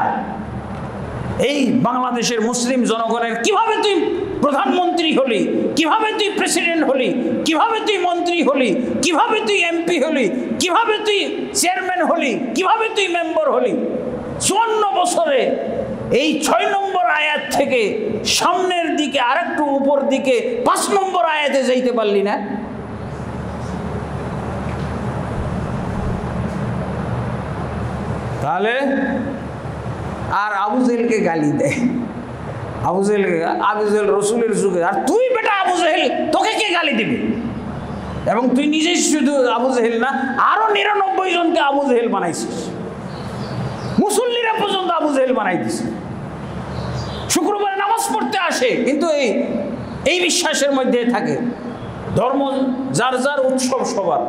এই বাংলাদেশের মুসলিম জনগণের কিভাবে তুই প্রধানমন্ত্রী হলি, কিভাবে তুই প্রেসিডেন্ট হলি, কিভাবে তুই মন্ত্রী হলি, কিভাবে তুই এমপি হলি, কিভাবে তুই চেয়ারম্যান হলি, কিভাবে তুই মেম্বার হলি? 54 বছরে এই 6 নম্বর আয়াত থেকে সামনের দিকে আরেকটু উপর দিকে 5 নম্বর আয়াতে যাইতে পারলি না? তাহলে আর আবু জাহেলকে গালি দেয়। আবু জাহেল রসুলের যুগে, আর তুই বেটা আবু জাহেল, তোকে কে গালি দিবে? এবং তুই নিজেই শুধু আবু জাহেল না, আরো 99 জনকে আবু জাহেল বানাইছিস। মুসল্লিরা পর্যন্ত আবু জাহেল বানাই দিছে। শুক্রবারে নামাজ পড়তে আসে, কিন্তু এই বিশ্বাসের মধ্যে থাকে। ধর্ম যার যার, উৎসব সবার।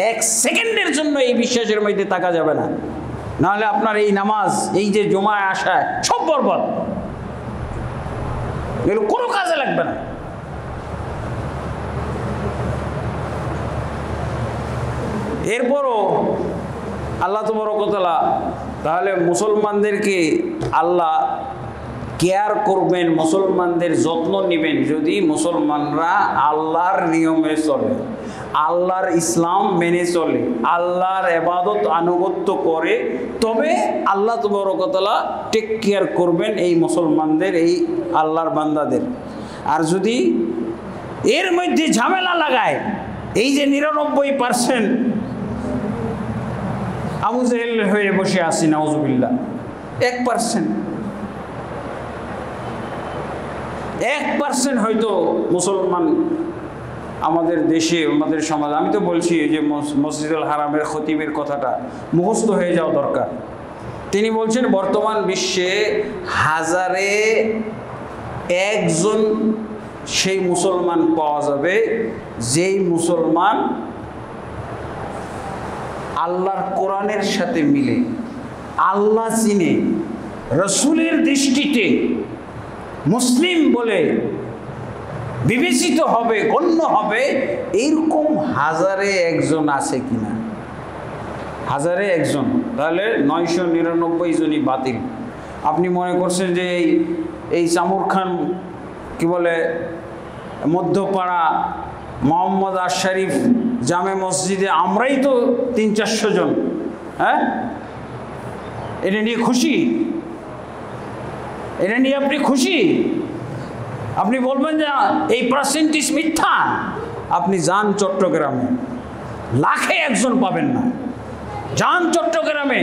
1 সেকেন্ডের জন্য এই বিশ্বাসের মধ্যে থাকা যাবে না, নাহলে আপনার এই নামাজ, এই যে জমায় আসায়, সব বরবাদ, এগুলো কোনো কাজে লাগবে না। এরপরও আল্লাহ তাবারক ওয়া তাআলা তাহলে মুসলমানদেরকে আল্লাহ কেয়ার করবেন, মুসলমানদের যত্ন নেবেন যদি মুসলমানরা আল্লাহর নিয়মে চলে, আল্লাহর ইসলাম মেনে চলে, আল্লাহর ইবাদত আনুগত্য করে, তবে আল্লাহ তাবারক ওয়া তাআলা টেক কেয়ার করবেন এই মুসলমানদের, এই আল্লাহর বান্দাদের। আর যদি এর মধ্যে ঝামেলা লাগায়, এই যে 99% আবু জাহেল হয়ে বসে আছি নাউজুবিল্লাহ, 1% হয়তো মুসলমান আমাদের দেশে, আমাদের সমাজ, আমি তো বলছি যে মসজিদুল হারামের খতিবের কথাটা মুখস্থ হয়ে যাওয়া দরকার। তিনি বলছেন বর্তমান বিশ্বে 1000-এ 1 সেই মুসলমান পাওয়া যাবে যেই মুসলমান আল্লাহর কোরআনের সাথে মিলে, আল্লাহ চিনে, রসুলের দৃষ্টিতে মুসলিম বলে বিবেচিত হবে, গণ্য হবে। এইরকম 1000-এ 1 আছে কিনা? 1000-এ 1, তাহলে 999 জনই বাতিল। আপনি মনে করছেন যে এই চামুর খান কি বলে মধ্যপাড়া মোহাম্মদ আশরাফ জামে মসজিদে আমরাই তো 300-400 জন, হ্যাঁ, এটা নিয়ে খুশি? এটা নিয়ে আপনি খুশি? আপনি বলবেন যে এই পার্সেন্টেজ মিথ্যা। আপনি যান চট্টগ্রামে, 1,00,000 পাবেন না। যান চট্টগ্রামে,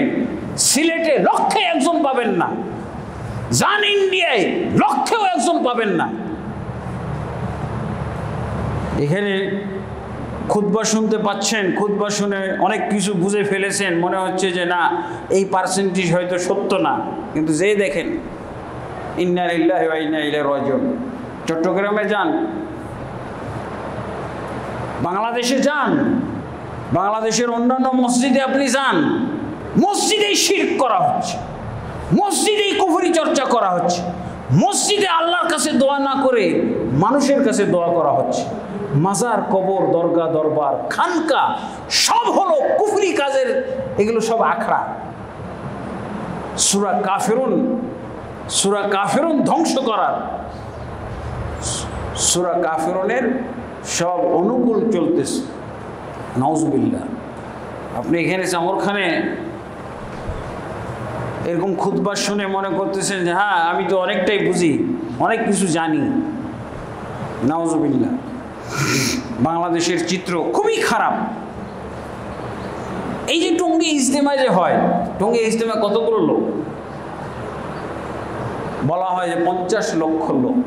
সিলেটে 1,00,000 পাবেন না। যান ইন্ডিয়ায় 1,00,000 পাবেন না। এখানে খুতবা শুনতে পাচ্ছেন, খুতবা শুনে অনেক কিছু বুঝে ফেলেছেন, মনে হচ্ছে যে না এই পার্সেন্টেজ হয়তো সত্য না, কিন্তু যে দেখেন ইন্না লিল্লাহি ওয়া ইন্না ইলাইহি রাজিউন। চট্টগ্রামে যান, বাংলাদেশে যান, বাংলাদেশের অন্যান্য মসজিদে আপনি যান, মসজিদেই শিরক করা হচ্ছে, মসজিদেই কুফরি চর্চা করা হচ্ছে, মসজিদে আল্লাহর কাছে দোয়া না করে মানুষের কাছে দোয়া করা হচ্ছে। মাজার, কবর, দরগা, দরবার, খানকা সব হলো কুফরি কাজের, এগুলো সব আখড়া। সূরা কাফিরুন ধ্বংস করার, সূরা কাফিরুনের সব অনুকূল চলতেছে, নাউজুবিল্লাহ। আপনি এখানে চামরখানে এরকম খুতবা শুনে মনে করতেছেন যে হ্যাঁ আমি তো অনেকটাই বুঝি, অনেক কিছু জানি, নাউজুবিল্লাহ। বাংলাদেশের চিত্র খুবই খারাপ। এই যে টঙ্গী ইজতেমা যে হয়, টঙ্গী ইজতেমা কতগুলো লোক? বলা হয় যে 50 লক্ষ লোক,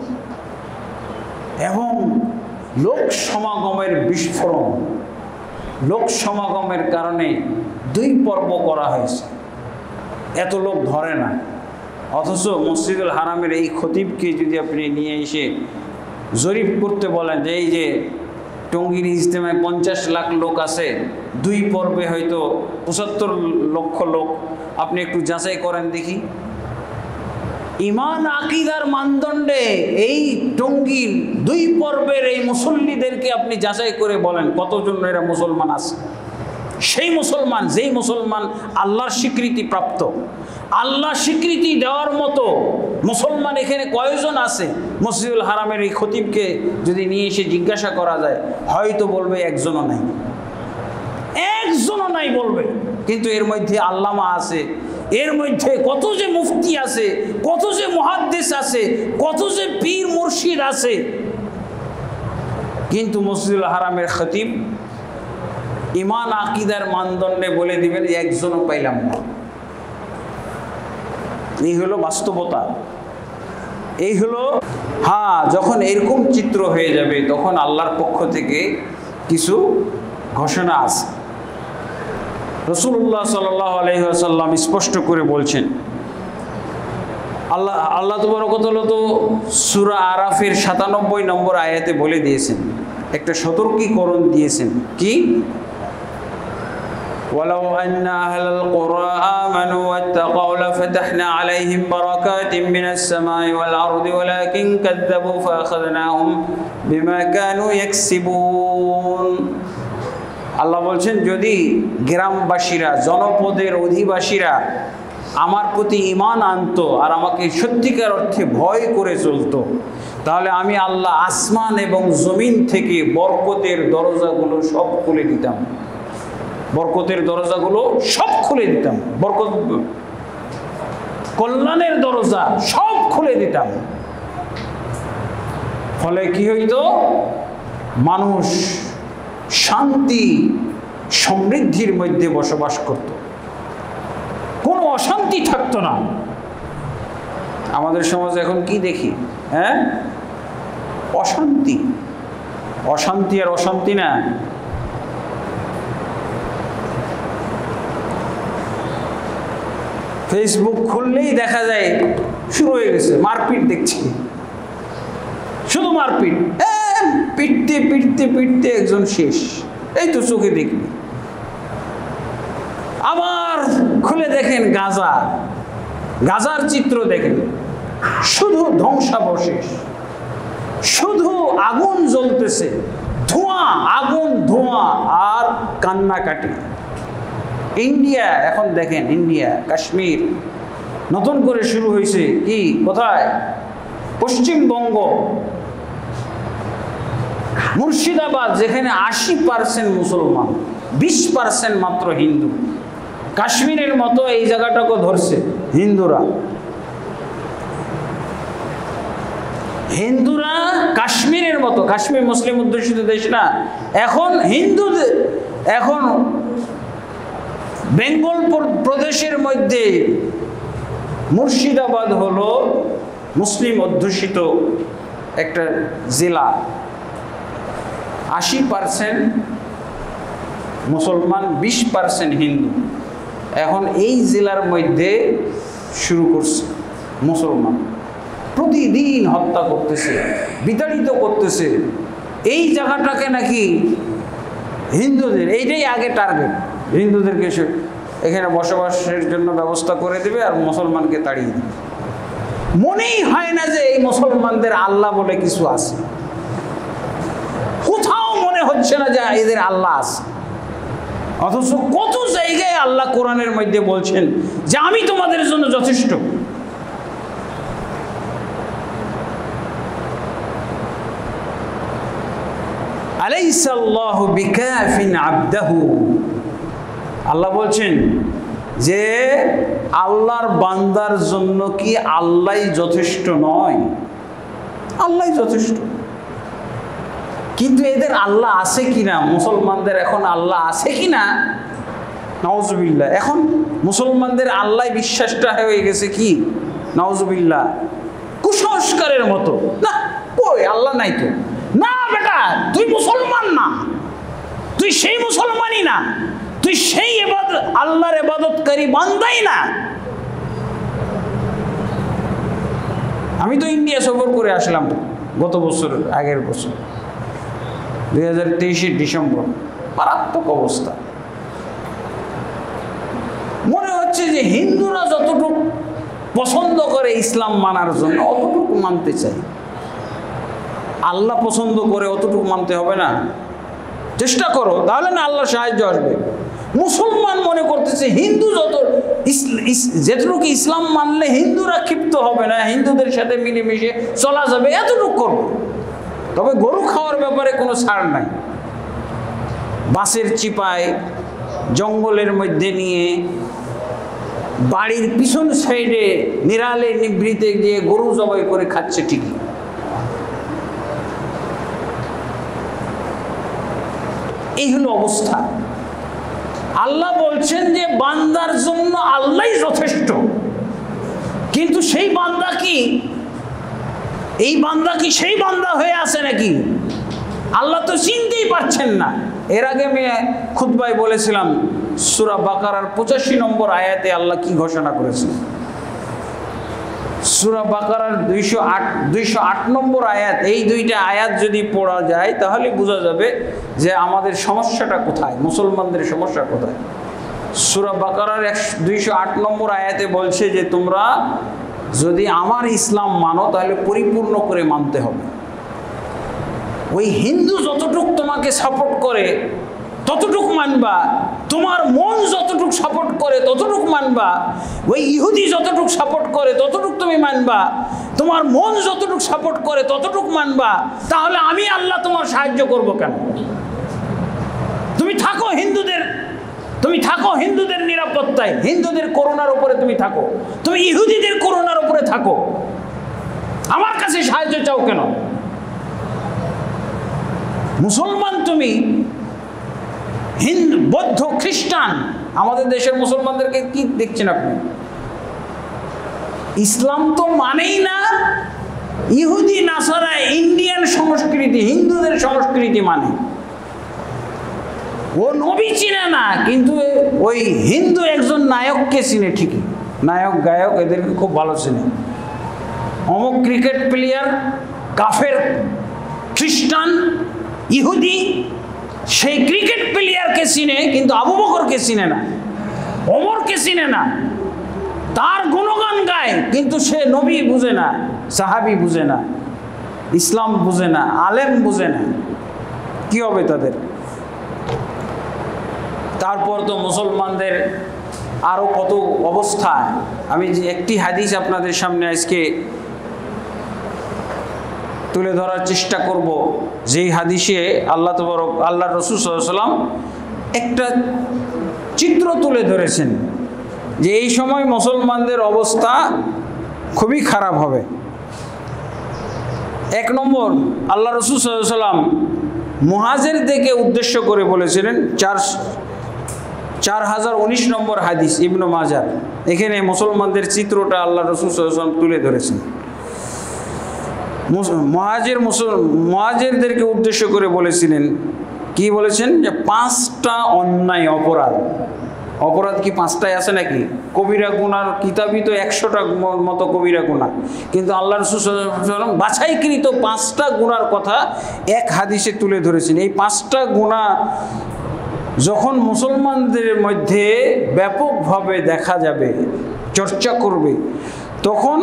এবং লোক সমাগমের বিস্ফোরণ, লোক সমাগমের কারণে 2 পর্ব করা হয়েছে, এত লোক ধরে না। অথচ মসজিদুল হারামের এই খতিবকে যদি আপনি নিয়ে এসে জরিপ করতে বলেন যে এই যে টঙ্গীর ইজতেমায় 50 লাখ লোক আছে, 2 পর্বে হয়তো 75 লক্ষ লোক, আপনি একটু যাচাই করেন দেখি। ইমান আকীদার মানদণ্ডে এই টঙ্গীর 2 পর্বের এই মুসল্লিদেরকে আপনি যাচাই করে বলেন কতজন এরা মুসলমান আছে। সেই মুসলমান, যেই মুসলমান আল্লাহর স্বীকৃতি প্রাপ্ত, আল্লাহ স্বীকৃতি দেওয়ার মতো মুসলমান এখানে কয়জন আছে? মসজিদুল হারামের এই খতিবকে যদি নিয়ে এসে জিজ্ঞাসা করা যায়, হয়তো বলবে 1জনও নাই, 1জনও নাই বলবে। কিন্তু এর মধ্যে আল্লামা আছে, এর মধ্যে কত যে মুফতি আছে, কত যে মুহাদ্দিস আছে, কত যে পীর মুর্শিদ আছে, কিন্তু মসজিদুল হারামের খতিব ইমান আকীদার মানদণ্ডে বলে দিবেন 1জনও পাইলাম না। এই হলো বাস্তবতা, এই হলো। হ্যাঁ, যখন এরকম চিত্র হয়ে যাবে তখন আল্লাহর পক্ষ থেকে কিছু ঘোষণা আছে। রাসূলুল্লাহ সাল্লাল্লাহু আলাইহি ওয়াসাল্লাম স্পষ্ট করে বলছেন, আল্লাহ তাবারক ওয়া তাআলা তো সূরা আরাফের 97 নম্বর আয়াতে বলে দিয়েছেন, একটা সতর্কীকরণ দিয়েছেন কি? ولو أن أهل القرى آمنوا واتقوا لفتحنا عليهم بركات من السماء والأرض ولكن كذبوا فأخذناهم بما كانوا يكسبون। আল্লাহ বলছেন যদি গ্রামবাসীরা, জনপদের অধিবাসীরা আমার প্রতি ঈমান আনতো আর আমাকে সত্যিকার অর্থে ভয় করে চলতো, তাহলে আমি আল্লাহ আসমান এবং জমিন থেকে বরকতের দরজাগুলো সব খুলে দিতাম। বরকতের দরজাগুলো সব খুলে দিতাম, বরকত কল্যাণের দরজা সব খুলে দিতাম। ফলে কি হইতো? মানুষ শান্তি সমৃদ্ধির মধ্যে বসবাস করত, কোনো অশান্তি থাকতো না। আমাদের সমাজে এখন কি দেখি? হ্যাঁ, অশান্তি, অশান্তি আর অশান্তি না। ফেসবুক খুললেই দেখা যায় শুরু হয়ে গেছে মারপিট, দেখছি শুধু মারপিট, পিটতে পিটতে পিটতে একজন শেষ, এই তো চোখে দেখবি। আবার খুলে দেখেন গাজা, গাজার চিত্র দেখেন, শুধু ধ্বংসাবশেষ, শুধু আগুন জ্বলতেছে, ধোঁয়া, আগুন, ধোঁয়া আর কান্নাকাটি। ইন্ডিয়া এখন দেখেন, ইন্ডিয়া কাশ্মীর নতুন করে শুরু হয়েছে। কি, কোথায়? পশ্চিমবঙ্গ, মুর্শিদাবাদ, যেখানে 80% মুসলমান, 20% মাত্র হিন্দু। কাশ্মীরের মতো এই জায়গাটাকে ধরছে হিন্দুরা। হিন্দুরা কাশ্মীরের মতো, কাশ্মীর মুসলিম অধ্যুষিত দেশ না, এখন হিন্দুদের, এখন বেঙ্গল প্রদেশের মধ্যে মুর্শিদাবাদ হলো মুসলিম অধ্যুষিত একটা জেলা। 80% মুসলমান, 20% হিন্দু। এখন এই জেলার মধ্যে শুরু করছে মুসলমান, প্রতিদিন হত্যা করতেছে, বিতাড়িত করতেছে। এই জায়গাটাকে নাকি হিন্দুদের, এইটাই আগে টার্গেট, হিন্দুদেরকে এখানে বসবাসের জন্য ব্যবস্থা করে দেবে আর মুসলমানকে তাড়িয়ে দেবে। মনেই হয় না যে এই মুসলমানদের আল্লাহ বলে কিছু আছে, কোথাও মনে হচ্ছে না যে এদের আল্লাহ আছে। অথচ কত জায়গায় আল্লাহ কোরআনের মধ্যে বলছেন যে আমি তোমাদের জন্য যথেষ্ট। আলাইসাল্লাহু বিকাফিন আবদাহু, আল্লাহ বলছেন যে আল্লাহর বান্দার জন্য কি আল্লাহই যথেষ্ট নয়? আল্লাহই যথেষ্ট। কিন্তু এদের আল্লাহ আছে কিনা, মুসলমানদের এখন আল্লাহ আছে কিনা? নাউজুবিল্লাহ। এখন মুসলমানদের আল্লাহ বিশ্বাসটা হয়ে গেছে কি, নাউজুবিল্লাহ, কুসংস্কারের মতো। না, কই আল্লাহ নাই তো। না বেটা, তুই মুসলমান না, তুই সেই মুসলমানই না, তুই সেই আল্লাহর ইবাদতকারী বান্দাই না। আমি তো ইন্ডিয়া সফর করে আসলাম গত বছর, আগের বছর 2023 ডিসেম্বর। মারাত্মক অবস্থা। মনে হচ্ছে যে হিন্দুরা যতটুকু পছন্দ করে ইসলাম মানার জন্য অতটুকু মানতে চাই, আল্লাহ পছন্দ করে অতটুকু মানতে হবে না? চেষ্টা করো, তাহলে না আল্লাহ সাহায্য আসবে। মুসলমান মনে করতেছে হিন্দু যেটুকু ইসলাম মানলে হিন্দুরা ক্ষিপ্ত হবে না, হিন্দুদের সাথে মিলেমিশে চলা যাবে, এতটুকু করবো। তবে গরু খাওয়ার ব্যাপারে কোনো ছাড় নাই। বাসের চিপায় জঙ্গলের মধ্যে নিয়ে বাড়ির পিছন সাইডে নিরালে নিভৃতে গিয়ে গরু জবাই করে খাচ্ছে ঠিকই। এই হলো অবস্থা। আল্লাহ বলছেন যে বান্দার জন্য আল্লাহই যথেষ্ট। কিন্তু সেই বান্দা কি, এই বান্দা কি সেই বান্দা হয়ে আছে নাকি? আল্লাহ তো চিনতেই পারছেন না। এর আগে আমি খুতবায় বলেছিলাম সূরা বাকারার 85 নম্বর আয়াতে আল্লাহ কি ঘোষণা করেছেন। সূরা বাকারার 208 নম্বর আয়াত, এই দুইটা আয়াত যদি পড়া যায় তাহলে বোঝা যাবে যে আমাদের সমস্যাটা কোথায়, মুসলমানদের সমস্যা কোথায়। সূরা বাকারার 208 নম্বর আয়াতে বলছে যে তোমরা যদি আমার ইসলাম মানো তাহলে পরিপূর্ণ করে মানতে হবে। ওই হিন্দু যতটুক তোমাকে সাপোর্ট করে ততটুক মানবা, তোমার মন যতটুকু সাপোর্ট করে ততটুকু মানবা, ওই ইহুদি যতটুকু সাপোর্ট করে ততটুকু তুমি মানবা, তোমার মন যতটুকু সাপোর্ট করে ততটুকু মানবা, তাহলে আমি আল্লাহ তোমার সাহায্য করব কেন? তুমি থাকো হিন্দুদের নিরাপত্তায়, হিন্দুদের করোনার উপরে তুমি থাকো, তুমি ইহুদিদের করোনার উপরে থাকো, আমার কাছে সাহায্য চাও কেন? মুসলমান তুমি, হিন্দু, বৌদ্ধ, খ্রিস্টান, আমাদের দেশের মুসলমানদেরকে কি দেখছেন আপনি? ইসলাম তো মানেই না, ইহুদি নাসারা ইন্ডিয়ান সংস্কৃতি, হিন্দুদের সংস্কৃতি মানে। ও নবী চিনে না, কিন্তু ওই হিন্দু একজন নায়ককে চিনে ঠিকই, নায়ক গায়ক এদেরকে খুব ভালো চিনে। অমুক ক্রিকেট প্লেয়ার, কাফের, খ্রিস্টান, ইহুদি, সেই ক্রিকেট প্লেয়ারকে চিনে, কিন্তু আবু বকরকে চিনে না, ওমরকে চিনে না। তার গুণগান গায়, কিন্তু সে নবী বুঝে না, সাহাবী বুঝে না, ইসলাম বুঝে না, আলেম বুঝে না। কি হবে তাদের? তারপর তো মুসলমানদের আরো কত অবস্থা। আমি যে একটি হাদিস আপনাদের সামনে আজকে তুলে ধরার চেষ্টা করব, যেই হাদিসে আল্লাহ রাসূল সাল্লাল্লাহু আলাইহি ওয়াসাল্লাম একটা চিত্র তুলে ধরেছেন যে এই সময় মুসলমানদের অবস্থা খুবই খারাপ হবে। এক নম্বর, আল্লাহ রাসূল সাল্লাল্লাহু আলাইহি ওয়াসাল্লাম মুহাজিরদেরকে উদ্দেশ্য করে বলেছিলেন, 4019 নম্বর হাদিস, ইবনে মাজাহ। এখানে মুসলমানদের চিত্রটা আল্লাহ রাসূল সাল্লাল্লাহু আলাইহি ওয়াসাল্লাম তুলে ধরেছেন। মুহাজিরদেরকে উদ্দেশ্য করে বলেছিলেন, কি বলেছেন? যে 5টা অন্যায় অপরাধ কি 5টাই আছে নাকি? কবিরা গুনার কিতাবই তো 100টা মতো কবিরা গুনাহ, কিন্তু আল্লাহ রাসূল সাল্লাল্লাহু আলাইহি ওয়াসাল্লাম বাছাইকৃত 5টা গুনার কথা এক হাদিসে তুলে ধরেছেন। এই 5টা গুনাহ যখন মুসলমানদের মধ্যে ব্যাপকভাবে দেখা যাবে, চর্চা করবে, তখন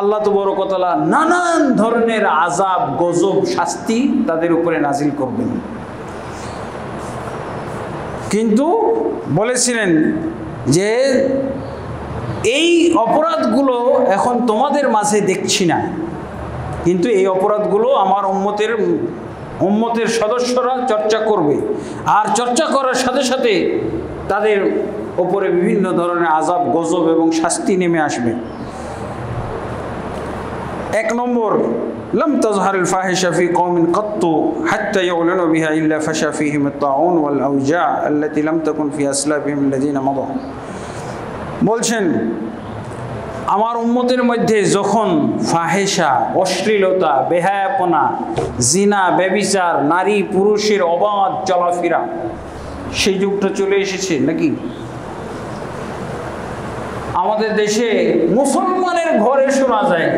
আল্লাহ তাবারক ওয়া তাআলা নানান ধরনের আযাব, গজব, শাস্তি তাদের উপরে নাজিল করবেন। কিন্তু বলেছিলেন যে এই অপরাধগুলো এখন তোমাদের মাঝে দেখছি না, কিন্তু এই অপরাধগুলো আমার উম্মতের সদস্যরা চর্চা করবে, আর চর্চা করার সাথে সাথে তাদের উপরে বিভিন্ন ধরনের আযাব, গজব এবং শাস্তি নেমে আসবে। এক নম্বর, لم تظهر الفاحشة في قوم قط حتى يعلنوا بها إلا فشى فيهم الطاعون والأوجاع التي لم تكن في أسلافهم الذين مضوا। বলছেন আমার উম্মতের মধ্যে যখন ফাহেশা, অশ্লীলতা, বেহায়াপনা, জিনা, ব্যভিচার, নারী পুরুষের অবাধ চলাফেরা, সেই যুগটা চলে এসেছে নাকি? আমাদের দেশে মুসলমানের ঘরে শোনা যায়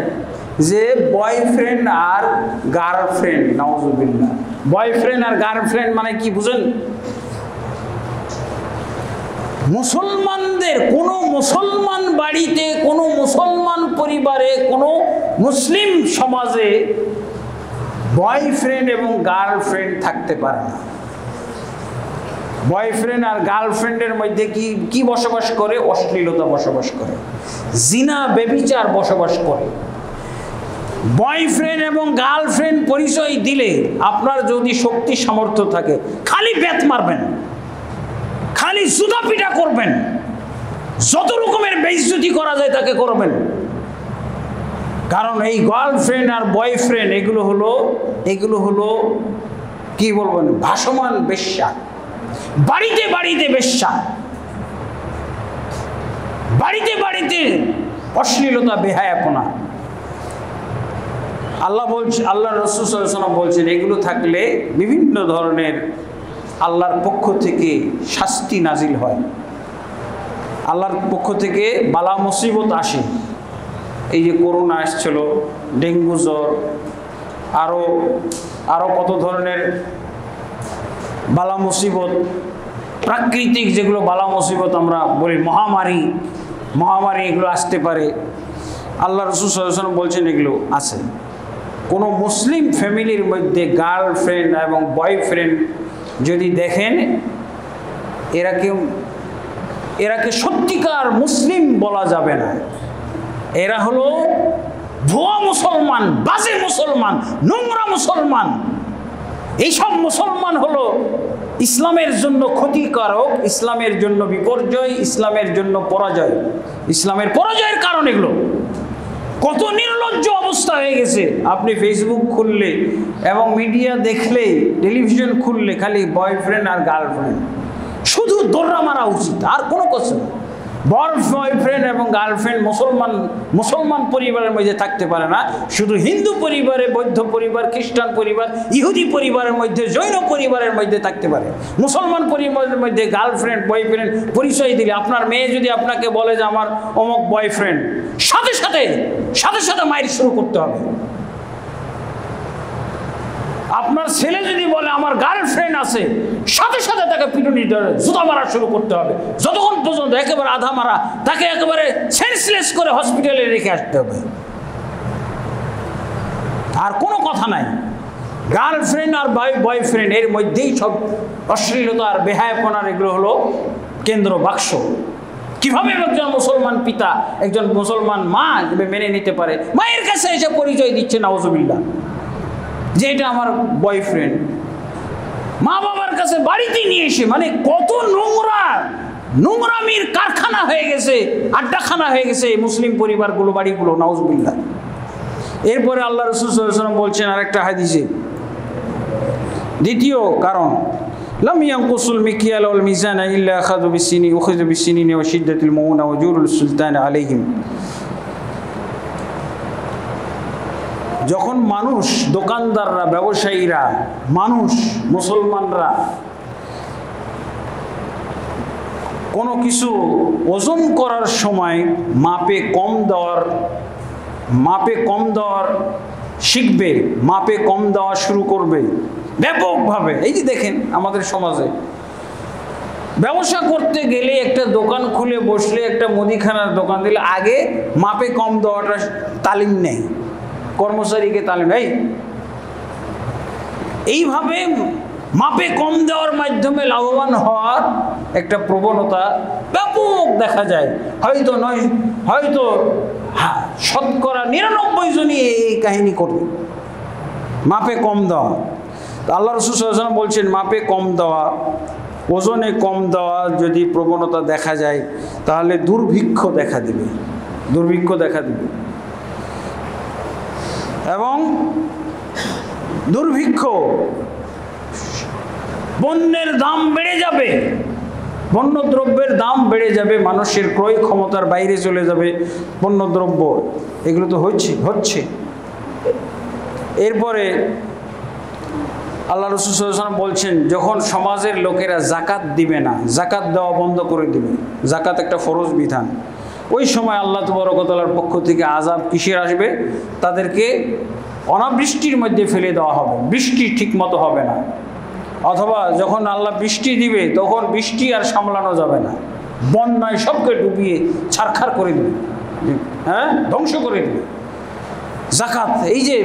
যে বয়ফ্রেন্ড আর গার্লফ্রেন্ড, নাউজুবিল্লাহ। বয়ফ্রেন্ড আর গার্লফ্রেন্ড মানে কি বুঝেন? মুসলমানদের কোনো মুসলমান বাড়িতে, কোনো মুসলমান পরিবারে, কোনো মুসলিম সমাজে বয়ফ্রেন্ড এবং গার্লফ্রেন্ড থাকতে পারে না। বয়ফ্রেন্ড আর গার্লফ্রেন্ডের মধ্যে কি বসবাস করে? অশ্লীলতা বসবাস করে, জিনা, ব্যভিচার বসবাস করে। বয়ফ্রেন্ড এবং গার্লফ্রেন্ড পরিচয় দিলে আপনার যদি শক্তি সামর্থ্য থাকে, খালি বেত মারবেন, খালি জুতাপিটা করবেন, যত রকমের বেইজ্জতি করা যায় তাকে করবেন। কারণ এই গার্লফ্রেন্ড আর বয়ফ্রেন্ড এগুলো হলো কি বলবেন, ভাসমান বেশ্যা, বাড়িতে বাড়িতে বেশ্যা, বাড়িতে বাড়িতে অশ্লীলতা, বেহায়াপনা। আল্লাহ রাসূল সাল্লাল্লাহু আলাইহি ওয়াসাল্লাম বলছেন এগুলো থাকলে বিভিন্ন ধরনের আল্লাহর পক্ষ থেকে শাস্তি নাজিল হয়, আল্লাহর পক্ষ থেকে বালা মুসিবত আসে। এই যে করোনা আসছিল, ডেঙ্গু জ্বর, আরো কত ধরনের বালা মুসিবত, প্রাকৃতিক যেগুলো বালা মুসিবত আমরা বলি, মহামারী এগুলো আসতে পারে। আল্লাহ রাসূল সাল্লাল্লাহু আলাইহি ওয়াসাল্লাম বলছেন এগুলো আছে। কোনো মুসলিম ফ্যামিলির মধ্যে গার্লফ্রেন্ড এবং বয়ফ্রেন্ড যদি দেখেন এরাকে সত্যিকার মুসলিম বলা যাবে না। এরা হলো ভুয়া মুসলমান, বাজে মুসলমান, নোংরা মুসলমান। এইসব মুসলমান হলো ইসলামের জন্য ক্ষতিকারক, ইসলামের জন্য বিপর্যয়, ইসলামের জন্য পরাজয়, ইসলামের পরাজয়ের কারণ এগুলো। কত নির্লজ্জ অবস্থা হয়ে গেছে। আপনি ফেসবুক খুললে এবং মিডিয়া দেখলে, টেলিভিশন খুললে খালি বয়ফ্রেন্ড আর গার্লফ্রেন্ড, শুধু দৌড়া মারা উচিত, আর কোনো কিছু না। বয়ফ্রেন্ড এবং গার্লফ্রেন্ড মুসলমান পরিবারের মধ্যে থাকতে পারে না, শুধু হিন্দু পরিবারে, বৌদ্ধ পরিবার, খ্রিস্টান পরিবার, ইহুদি পরিবারের মধ্যে, জৈন পরিবারের মধ্যে থাকতে পারে। মুসলমান পরিবারের মধ্যে গার্লফ্রেন্ড বয়ফ্রেন্ড পরিচয় দিলে, আপনার মেয়ে যদি আপনাকে বলে যে আমার অমুক বয়ফ্রেন্ড, সাথে সাথে মাইর শুরু করতে হবে। আপনার ছেলে যদি বলে আমার গার্লফ্রেন্ড আছে, সাথে সাথে তাকে পিটুনি ধরে জুতা মারা শুরু করতে হবে, যতক্ষণ পর্যন্ত একেবারে আধা মারা, তাকে একেবারে সেন্সলেস করে হসপিটালে রেখে আসতে হবে। আর কোনো কথা নাই। গার্লফ্রেন্ড আর বয়ফ্রেন্ড এর মধ্যেই সব অশ্লীলতা আর বেহায়াপনার এগুলো হলো কেন্দ্র বাক্স। কিভাবে একজন মুসলমান পিতা, একজন মুসলমান মা মেনে নিতে পারে? মায়ের কাছে এসে পরিচয় দিচ্ছে নাউজুবিল্লাহ যে এটা আমার বয়ফ্রেন্ড। মা বাবার কাছে বাড়িতে নিয়ে এসে, মানে কত নোংরামির কারখানা হয়ে গেছে, আড্ডাখানা হয়ে গেছে এই মুসলিম পরিবারগুলো, বাড়িগুলো, নাউজুবিল্লাহ। এরপরে আল্লাহ রাসূল সাল্লাল্লাহু আলাইহি ওয়াসাল্লাম বলছেন আরেকটা হাদিসে, দ্বিতীয় কারণ, লাম ইয়ানকুসুল মিকিয়াল ওয়াল মিজানা ইল্লা আখাযু বিসসিনি উখিযু বিসসিনিন ওয়া শিদ্দাতিল মুউনা ওয়া জুরুল সুলতান আলাইহিম। যখন মানুষ, দোকানদাররা, ব্যবসায়ীরা, মানুষ, মুসলমানরা কোনো কিছু ওজন করার সময় মাপে কম দেওয়ার শিখবে, মাপে কম দেওয়া শুরু করবে ব্যাপকভাবে। এই যে দেখেন আমাদের সমাজে ব্যবসা করতে গেলে, একটা দোকান খুলে বসলে, একটা মুদিখানার দোকান দিলে আগে মাপে কম দেওয়াটা তালিম নেই, কর্মচারীকে তালিম নেই। এইভাবে মাপে কম দেওয়ার মাধ্যমে লাভবান হওয়ার একটা প্রবণতা ব্যাপক দেখা যায়। হয়তো শতকরা 99 জনই এই কাহিনী করবে, মাপে কম দেওয়া। আল্লাহ রাসূল সাল্লাল্লাহু আলাইহি ওয়াসাল্লাম বলছেন মাপে কম দেওয়া, ওজনে কম দেওয়া যদি প্রবণতা দেখা যায়, তাহলে দুর্ভিক্ষ দেখা দিবে। এবং দুর্ভিক্ষ, পণ্যের দাম বেড়ে যাবে, পণ্যদ্রব্যের দাম বেড়ে যাবে, মানুষের ক্রয় ক্ষমতার বাইরে চলে যাবে পণ্যদ্রব্য। এগুলো তো হচ্ছে। এরপরে আল্লাহ রাসূল সাল্লাল্লাহু আলাইহি ওয়াসাল্লাম বলছেন, যখন সমাজের লোকেরা জাকাত দিবে না, জাকাত দেওয়া বন্ধ করে দিবে, জাকাত একটা ফরজ বিধান, ওই সময় আল্লাহ তাবারক ওয়া তাআলার পক্ষ থেকে আযাব কিসের আসবে? তাদেরকে অনাবৃষ্টির মধ্যে ফেলে দেওয়া হবে, বৃষ্টি ঠিক মতো হবে না। অথবা যখন আল্লাহ বৃষ্টি দিবে, তখন বৃষ্টি আর সামলানো যাবে না, বন্যায় সবকে ডুবিয়ে ছারখার করে দেবে, ধ্বংস করে দেবে। জাকাত, এই যে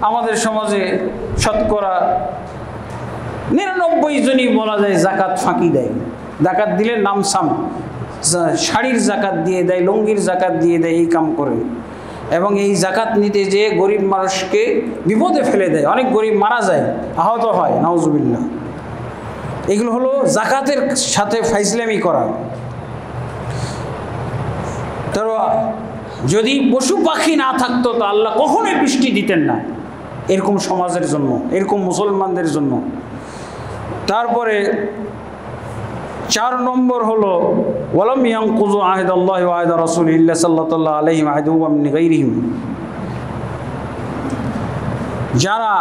আমাদের সমাজে শতকরা 99 জনই বলা যায় জাকাত ফাঁকি দেয়। জাকাত দিলে নামসাম, শাড়ির জাকাত দিয়ে দেয়, লুঙ্গির জাকাত দিয়ে দেয়, এই কাম করে। এবং এই জাকাত নিতে যেয়ে গরিব মানুষকে বিপদে ফেলে দেয়, অনেক গরিব মারা যায়, আহত হয়, নাউজুবিল্লাহ। এগুলো হলো জাকাতের সাথে ফাইজলামি করা। তো যদি পশু পাখি না থাকতো তো আল্লাহ কখনোই বৃষ্টি দিতেন না এরকম সমাজের জন্য, এরকম মুসলমানদের জন্য। তারপরে 4 নম্বর হলো, ওয়ালাম ইয়ানকুযু আহদাল্লাহি ওয়া আহদা রাসূলিহি ইল্লা সাল্লাল্লাহু আলাইহি ওয়া আদুওয়া মিন গায়রিহিম। যারা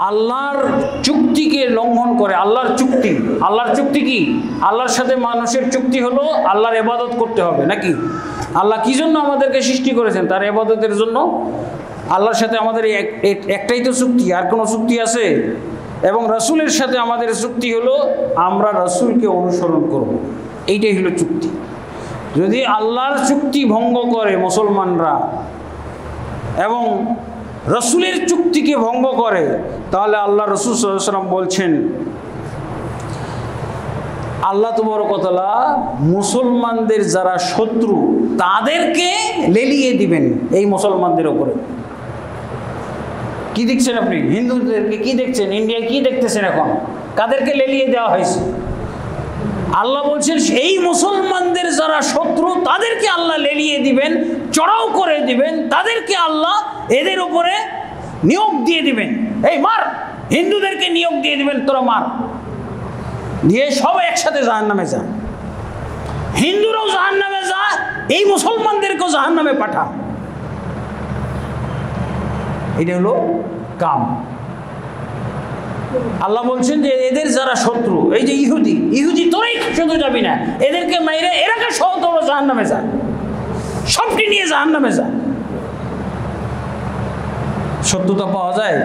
আল্লাহর চুক্তিকে লঙ্ঘন করে, আল্লাহর চুক্তি কি? আল্লাহর সাথে মানুষের চুক্তি হলো আল্লাহর ইবাদত করতে হবে, নাকি? আল্লাহ কি জন্য আমাদেরকে সৃষ্টি করেছেন? তার ইবাদতের জন্য। আল্লাহর সাথে আমাদের একটাই তো চুক্তি, আর কোনো চুক্তি আছে? এবং রাসূলের সাথে আমাদের চুক্তি হলো আমরা রাসূলকে অনুসরণ করব, এইটাই হলো চুক্তি। যদি আল্লাহর চুক্তি ভঙ্গ করে মুসলমানরা এবং রাসূলের চুক্তিকে ভঙ্গ করে, তাহলে আল্লাহ রাসূল সাল্লাল্লাহু আলাইহি ওয়াসাল্লাম বলছেন আল্লাহ তাবারক ওয়া তাআলা মুসলমানদের যারা শত্রু তাদেরকে লেলিয়ে দিবেন এই মুসলমানদের উপরে। কি দেখছেন আপনি? হিন্দুদেরকে কি দেখছেন? ইন্ডিয়ায় কি দেখতেছেন এখন? কাদেরকে লেলিয়ে দেওয়া হয়েছে? আল্লাহ বলছেন এই মুসলমানদের যারা শত্রু তাদেরকে আল্লাহ লেলিয়ে দিবেন, চড়াও করে দিবেন, তাদেরকে আল্লাহ এদের উপরে নিয়োগ দিয়ে দিবেন। এই মার, হিন্দুদেরকে নিয়োগ দিয়ে দিবেন, তোরা মার, দিয়ে সবাই একসাথে জাহান্নামে যা। হিন্দুরাও জাহান্নামে যা, এই মুসলমানদেরকেও জাহান্নামে পাঠা। এটা হলো কাম। আল্লাহ বলছেন যে এদের যারা শত্রু, এই যে ইহুদি তোরাই শুধু যাবি না, এদেরকে মাইরে এরাকে সহ তোরা জাহান্নামে যা, সবটি নিয়ে জাহান্নামে যা। সত্যতা পাওয়া যায়।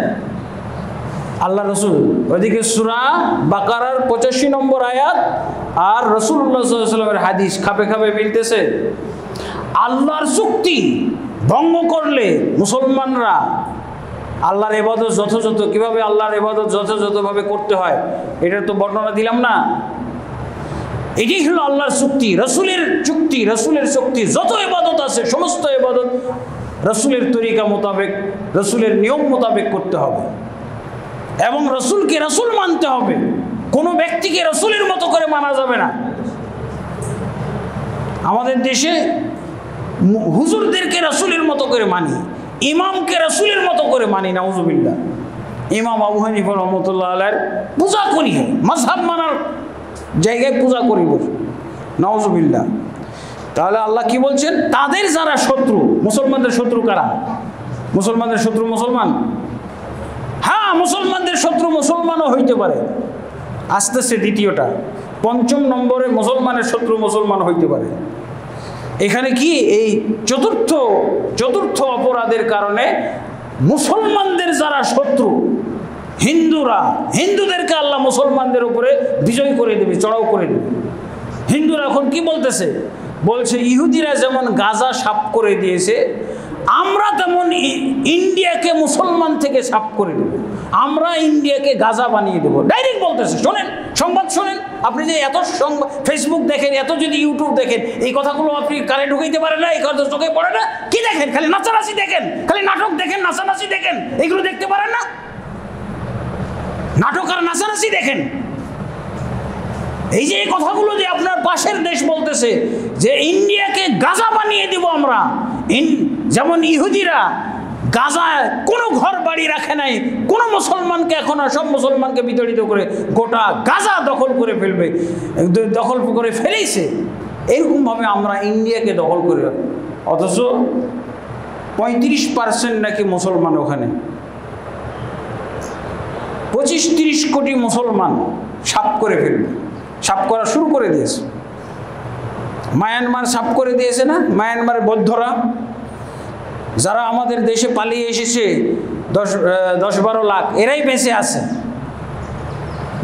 আল্লাহ রসুল ওইদিকে সূরা বাকারার 85 নম্বর আয়াত আর রাসূলুল্লাহ সাল্লাল্লাহু আলাইহি ওয়াসাল্লামের হাদিস খাপে খাপে মিলতেছে। আল্লাহর চুক্তি ভঙ্গ করলে মুসলমানরা আল্লাহর ইবাদত যথাযথ, কিভাবে আল্লাহর ইবাদত যথাযথভাবে করতে হয় এটা তো বর্ণনা দিলাম না। এটাই হলো আল্লাহর চুক্তি, রসুলের চুক্তি, রসুলের চুক্তি। যত ইবাদত আছে সমস্ত ইবাদত রসুলের তরিকা মোতাবেক, রসুলের নিয়ম মোতাবেক করতে হবে এবং রসুলকে রসুল মানতে হবে। কোনো ব্যক্তিকে রসুলের মতো করে মানা যাবে না। আমাদের দেশে হুজুরদেরকে রসুলের মতো করে মানি, ইমামকে রসুলের মতো করে মানি। নাউজুবিল্লাহ। ইমাম আবু হানিফা রাহমাতুল্লাহ আলাইহির পূজা করি, মাযহাব মানার জায়গায় পূজা করি, নাউজুবিল্লাহ। তাহলে আল্লাহ কি বলছেন? তাদের যারা শত্রু, মুসলমানদের শত্রু কারা? মুসলমানদের শত্রু মুসলমান? হ্যাঁ, মুসলমানদের শত্রু মুসলমানও হইতে পারে। আস্তে আস্তে দ্বিতীয়টা, 5ম নম্বরে মুসলমানের শত্রু মুসলমান হইতে পারে। এখানে কি এই চতুর্থ অপরাধের কারণে মুসলমানদের যারা শত্রু হিন্দুদেরকে আল্লাহ মুসলমানদের উপরে বিজয় করে দেবে, চড়াও করে দেবে। হিন্দুরা এখন কি বলতেছে? বলছে ইহুদিরা যেমন গাজা সাফ করে দিয়েছে, আমরা তেমন ইন্ডিয়াকে মুসলমান থেকে সাফ করে দেব, আমরা ইন্ডিয়াকে গাজা বানিয়ে দেবো। ডাইরেক্ট বলতেছে। শোনেন, সংবাদ শোনেন। আপনি যে এত সংবাদ ফেসবুক দেখেন, এত যদি ইউটিউব দেখেন, এই কথাগুলো আপনি কানে ঢুকাইতে পারেন না, এই কথা চোখে পড়ে না? কি দেখেন? খালি নাচানাচি দেখেন, খালি নাটক দেখেন, নাচানাচি দেখেন, এগুলো দেখতে পারেন না? নাটক আর নাচানাচি দেখেন। এই যে এই কথাগুলো যে আপনার পাশের দেশ বলতেছে যে ইন্ডিয়াকে গাজা বানিয়ে দিব আমরা, যেমন ইহুদিরা গাজায় কোনো ঘর বাড়ি রাখে নাই, কোনো মুসলমানকে এখন আর সব মুসলমানকে বিতাড়িত করে গোটা গাজা দখল করে ফেলবে, দখল করে ফেলেছে। এরকমভাবে আমরা ইন্ডিয়াকে দখল করে, অথচ 35% নাকি মুসলমান ওখানে, 25-30 কোটি মুসলমান সাফ করে ফেলবে, সাফ করা শুরু করে দিয়েছে। মায়ানমার সাফ করে দিয়েছে না? মায়ানমারের বৌদ্ধরা যারা আমাদের দেশে পালিয়ে এসেছে 10-12 লাখ, এরাই বেঁচে আছে,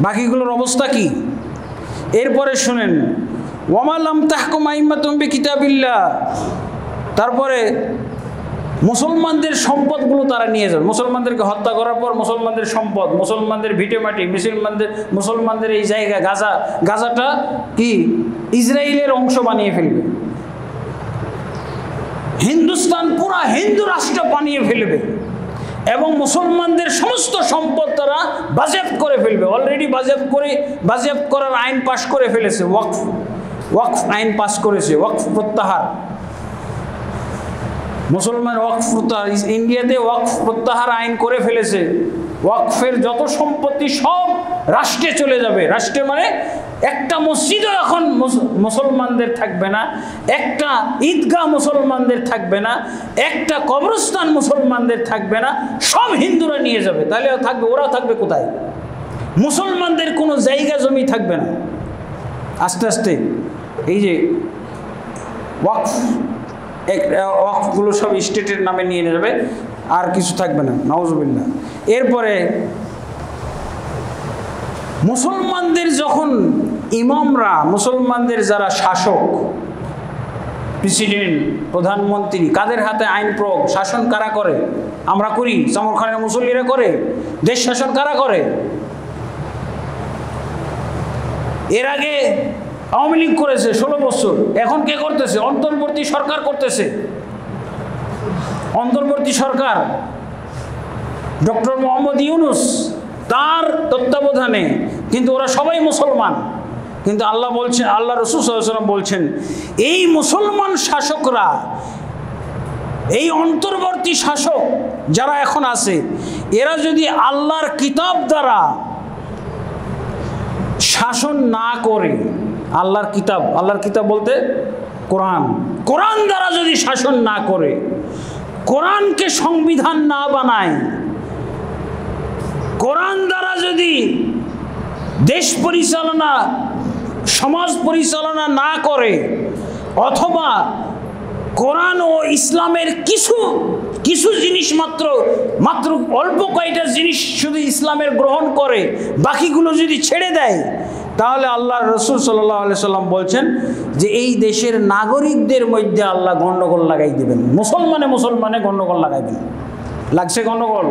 বাকিগুলোর অবস্থা কি? এরপরে শুনেন, ওয়ামা লাম তাহকুম আইম্মাতুম বিকিতাবিল্লাহ। তারপরে মুসলমানদের সম্পদগুলো তারা নিয়ে যাবে। মুসলমানদেরকে হত্যা করার পর মুসলমানদের সম্পদ, মুসলমানদের ভিটেমাটি, মুসলমানদের এই জায়গা গাজাটা কি ইসরায়েলের অংশ বানিয়ে ফেলবে। হিন্দুস্তান পুরা হিন্দু রাষ্ট্র বানিয়ে ফেলবে এবং মুসলমানদের সমস্ত সম্পদ তারা বাজেয়াপ্ত করে ফেলবে। অলরেডি বাজেয়াপ্ত করার আইন পাশ করে ফেলেছে, ওয়াকফ আইন পাশ করেছে, ওয়াকফ প্রত্যাহার। মুসলমান ওয়াকফ প্রত্যাহার, ইন্ডিয়াতে ওয়াকফ প্রত্যাহার আইন করে ফেলেছে। ওয়াকফের যত সম্পত্তি সব রাষ্ট্রে চলে যাবে। রাষ্ট্রে মানে একটা মসজিদও এখন মুসলমানদের থাকবে না, একটা ঈদগাহ মুসলমানদের থাকবে না, একটা কবরস্থান মুসলমানদের থাকবে না, সব হিন্দুরা নিয়ে যাবে। তাহলে থাকবে, ওরা থাকবে কোথায়? মুসলমানদের কোনো জায়গা জমি থাকবে না। আস্তে আস্তে এই যে ওয়াকফগুলো সব স্টেটের নামে নিয়ে যাবে, আর কিছু থাকবে না, নাউজুবিল্লাহ। এরপরে মুসলমানদের যখন ইমামরা, মুসলমানদের যারা শাসক, প্রেসিডেন্ট, প্রধানমন্ত্রী, কাদের হাতে আইন প্রয়োগ, শাসন কারা করে? আমরা করি, সমরখানের মুসল্লিরা করে। দেশ শাসন কারা করে? এর আগে আওয়ামী লীগ করেছে 16 বছর, এখন কে করতেছে? অন্তর্বর্তী সরকার করতেছে। অন্তর্বর্তী সরকার ডক্টর মোহাম্মদ ইউনূস, তার তত্ত্বাবধানে, কিন্তু ওরা সবাই মুসলমান। কিন্তু আল্লাহ বলছেন, আল্লাহ রাসূল সাল্লাল্লাহু আলাইহি ওয়াসাল্লাম বলছেন, এই মুসলমান শাসকরা, এই অন্তর্বর্তী শাসক যারা এখন আছে, এরা যদি আল্লাহর কিতাব দ্বারা শাসন না করে, আল্লাহর কিতাব বলতে কোরআন, কোরআন দ্বারা যদি শাসন না করে, কোরআনকে সংবিধান না বানায়, কোরআন দ্বারা যদি দেশ পরিচালনা, সমাজ পরিচালনা না করে, অথবা কোরআন ও ইসলামের কিছু জিনিস মাত্র অল্প কয়েকটা জিনিস শুধু ইসলামের গ্রহণ করে, বাকিগুলো যদি ছেড়ে দেয়, তাহলে আল্লাহর রাসূল সাল্লাল্লাহু আলাইহি সাল্লাম বলছেন যে এই দেশের নাগরিকদের মধ্যে আল্লাহ গণ্ডগোল লাগাই দিবেন। মুসলমানে গণ্ডগোল লাগাইবেন। লাগছে গণ্ডগোল?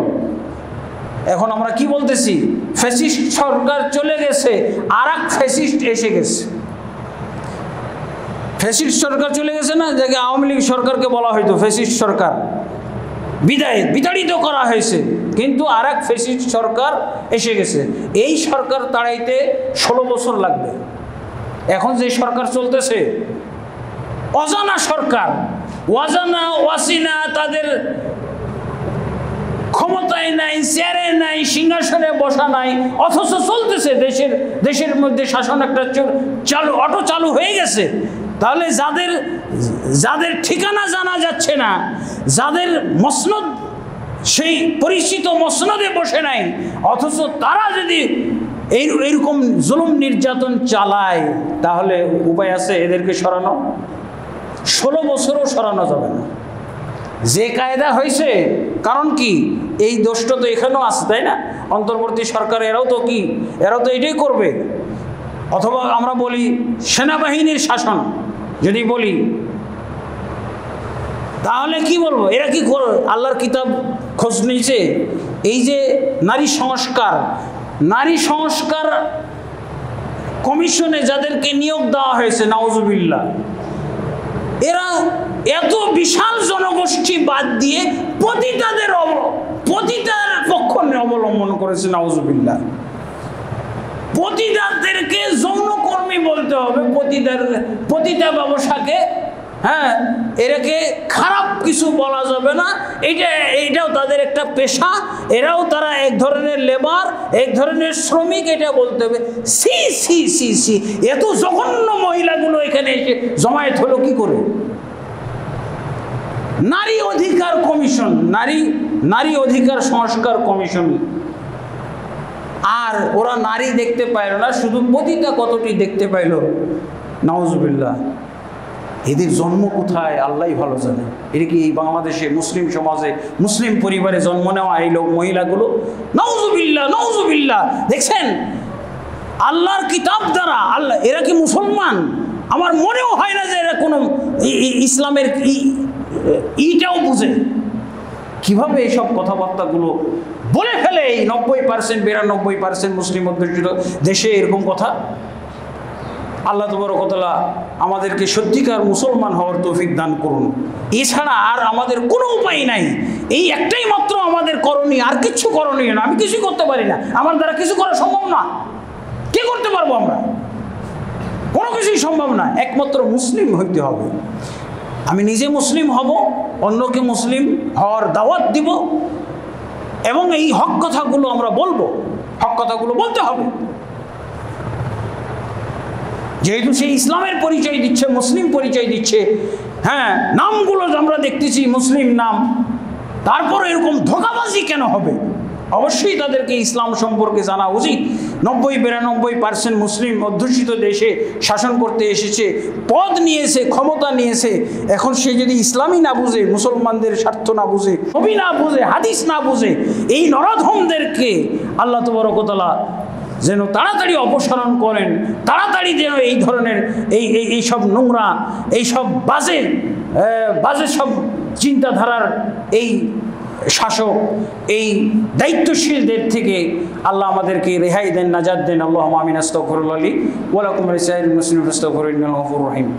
এখন আমরা কি বলতেছি? ফ্যাসিস্ট সরকার চলে গেছে, আর এক ফ্যাসিস্ট এসে গেছে। ফ্যাসিস্ট সরকার চলে গেছে না, যাকে আওয়ামী লীগ সরকারকে বলা হয়তো ফ্যাসিস্ট সরকার, বিতাড়িত করা হয়েছে, কিন্তু আর এক ফ্যাসিস্ট সরকার এসে গেছে। এই সরকার তাড়াইতে 16 বছর লাগবে। এখন যে সরকার চলতেছে অজানা সরকার, ওয়াসিনা, তাদের ক্ষমতায় নাই, চেয়ারে নাই, সিংহাসনে বসা নাই, অথচ চলতেছে দেশের মধ্যে শাসন একটা অটো চালু হয়ে গেছে। তাহলে যাদের ঠিকানা জানা যাচ্ছে না, যাদের মসনদ সেই পরিচিত মসনদে বসে নাই, অথচ তারা যদি এইরকম জুলুম নির্যাতন চালায়, তাহলে উপায় আছে এদেরকে সরানো? 16 বছরও সরানো যাবে না। যে কায়দা হয়েছে, কারণ কি এই দোষটা তো এখানেও আছে, তাই না? অন্তর্বর্তী সরকার এরাও তো এটাই করবে। অথবা আমরা বলি সেনাবাহিনীর শাসন যদি বলি, তাহলে কি বলবো? এরা কি আল্লাহর কিতাব খোঁজ নিয়েছে? এই যে নারী সংস্কার কমিশনে যাদেরকে নিয়োগ দেওয়া হয়েছে, নাউজুবিল্লাহ, এরা এত বিশাল জনগোষ্ঠী বাদ দিয়ে পতিতার পক্ষ অবলম্বন করেছে, নাউজুবিল্লাহ। পতিতাদেরকে যৌনকর্মী বলতে হবে, পতিতা ব্যবসাকে, হ্যাঁ, এটাকে খারাপ কিছু বলা যাবে না। এটাও তাদের একটা পেশা, তারা এক ধরনের লেবার, এক ধরনের শ্রমিক, এটা বলতে হবে। সি এত জঘন্য মহিলাগুলো এখানে এসে জমায়েত হলো কি করে? নারী অধিকার কমিশন, নারী অধিকার সংস্কার কমিশন, আর ওরা নারী দেখতে পাইল না, শুধু পতিতা কতটি দেখতে পাইল, নাউজুবিল্লাহ। এদের জন্ম কোথায় আল্লাহই ভালো জানে। এটা কি এই বাংলাদেশে মুসলিম সমাজে, মুসলিম পরিবারে জন্ম নেওয়া এই মহিলাগুলো? নাউজুবিল্লাহ। দেখছেন আল্লাহর কিতাব দ্বারা এরা কি মুসলমান? আমার মনেও হয় না যে এরা কোনো ইসলামের ইটাও বুঝে। কিভাবে এইসব কথাবার্তাগুলো বলে ফেলে এই 90%, 92% মুসলিম অধ্যুষিত দেশে এরকম কথা? আল্লাহ তাবারক ওয়া তাআলা আমাদেরকে সত্যিকার মুসলমান হওয়ার তৌফিক দান করুন। এছাড়া আর আমাদের কোনো উপায় নাই। এই একটাই মাত্র আমাদের করণীয়, আর কিছু করণীয় না। আমি কিছু করতে পারি না, আমার দ্বারা কিছু করা সম্ভব না। কি করতে পারবো আমরা? কোনো কিছুই সম্ভব না। একমাত্র মুসলিম হইতে হবে। আমি নিজে মুসলিম হব, অন্যকে মুসলিম হওয়ার দাওয়াত দিব, এবং এই হক কথাগুলো আমরা বলবো, হক কথাগুলো বলতে হবে। যেহেতু সে ইসলামের পরিচয় দিচ্ছে, মুসলিম পরিচয় দিচ্ছে, হ্যাঁ, নামগুলো আমরা দেখতেছি মুসলিম নাম, তারপর এরকম ধোঁকাবাজি কেন হবে? অবশ্যই তাদেরকে ইসলাম সম্পর্কে জানা উচিত। 90-92% মুসলিম অধ্যুষিত দেশে শাসন করতে এসেছে, পদ নিয়েছে, ক্ষমতা নিয়েছে। এখন সে যদি ইসলামই না বুঝে, মুসলমানদের স্বার্থ না বুঝে, নবী না বুঝে, হাদিস না বুঝে, এই নরাধমদেরকে আল্লাহ তাবারক ওয়া তাআলা যেন তাড়াতাড়ি অপসারণ করেন, তাড়াতাড়ি যেন এই ধরনের এই সব নোংরা, এই সব বাজে সব চিন্তাধারার এই শাসক, এই দায়িত্বশীলদের থেকে আল্লাহ আমাদেরকে রেহাই দেন, নাজাত দেন। আল্লাহুম্মা আমিন। আস্তাগফিরুল্লাহ লি ওয়া লাকুম ওয়া লিসাইরিল মুসলিমিন ফাস্তাগফিরুহু ইন্নাহু গফুরুর রহিম।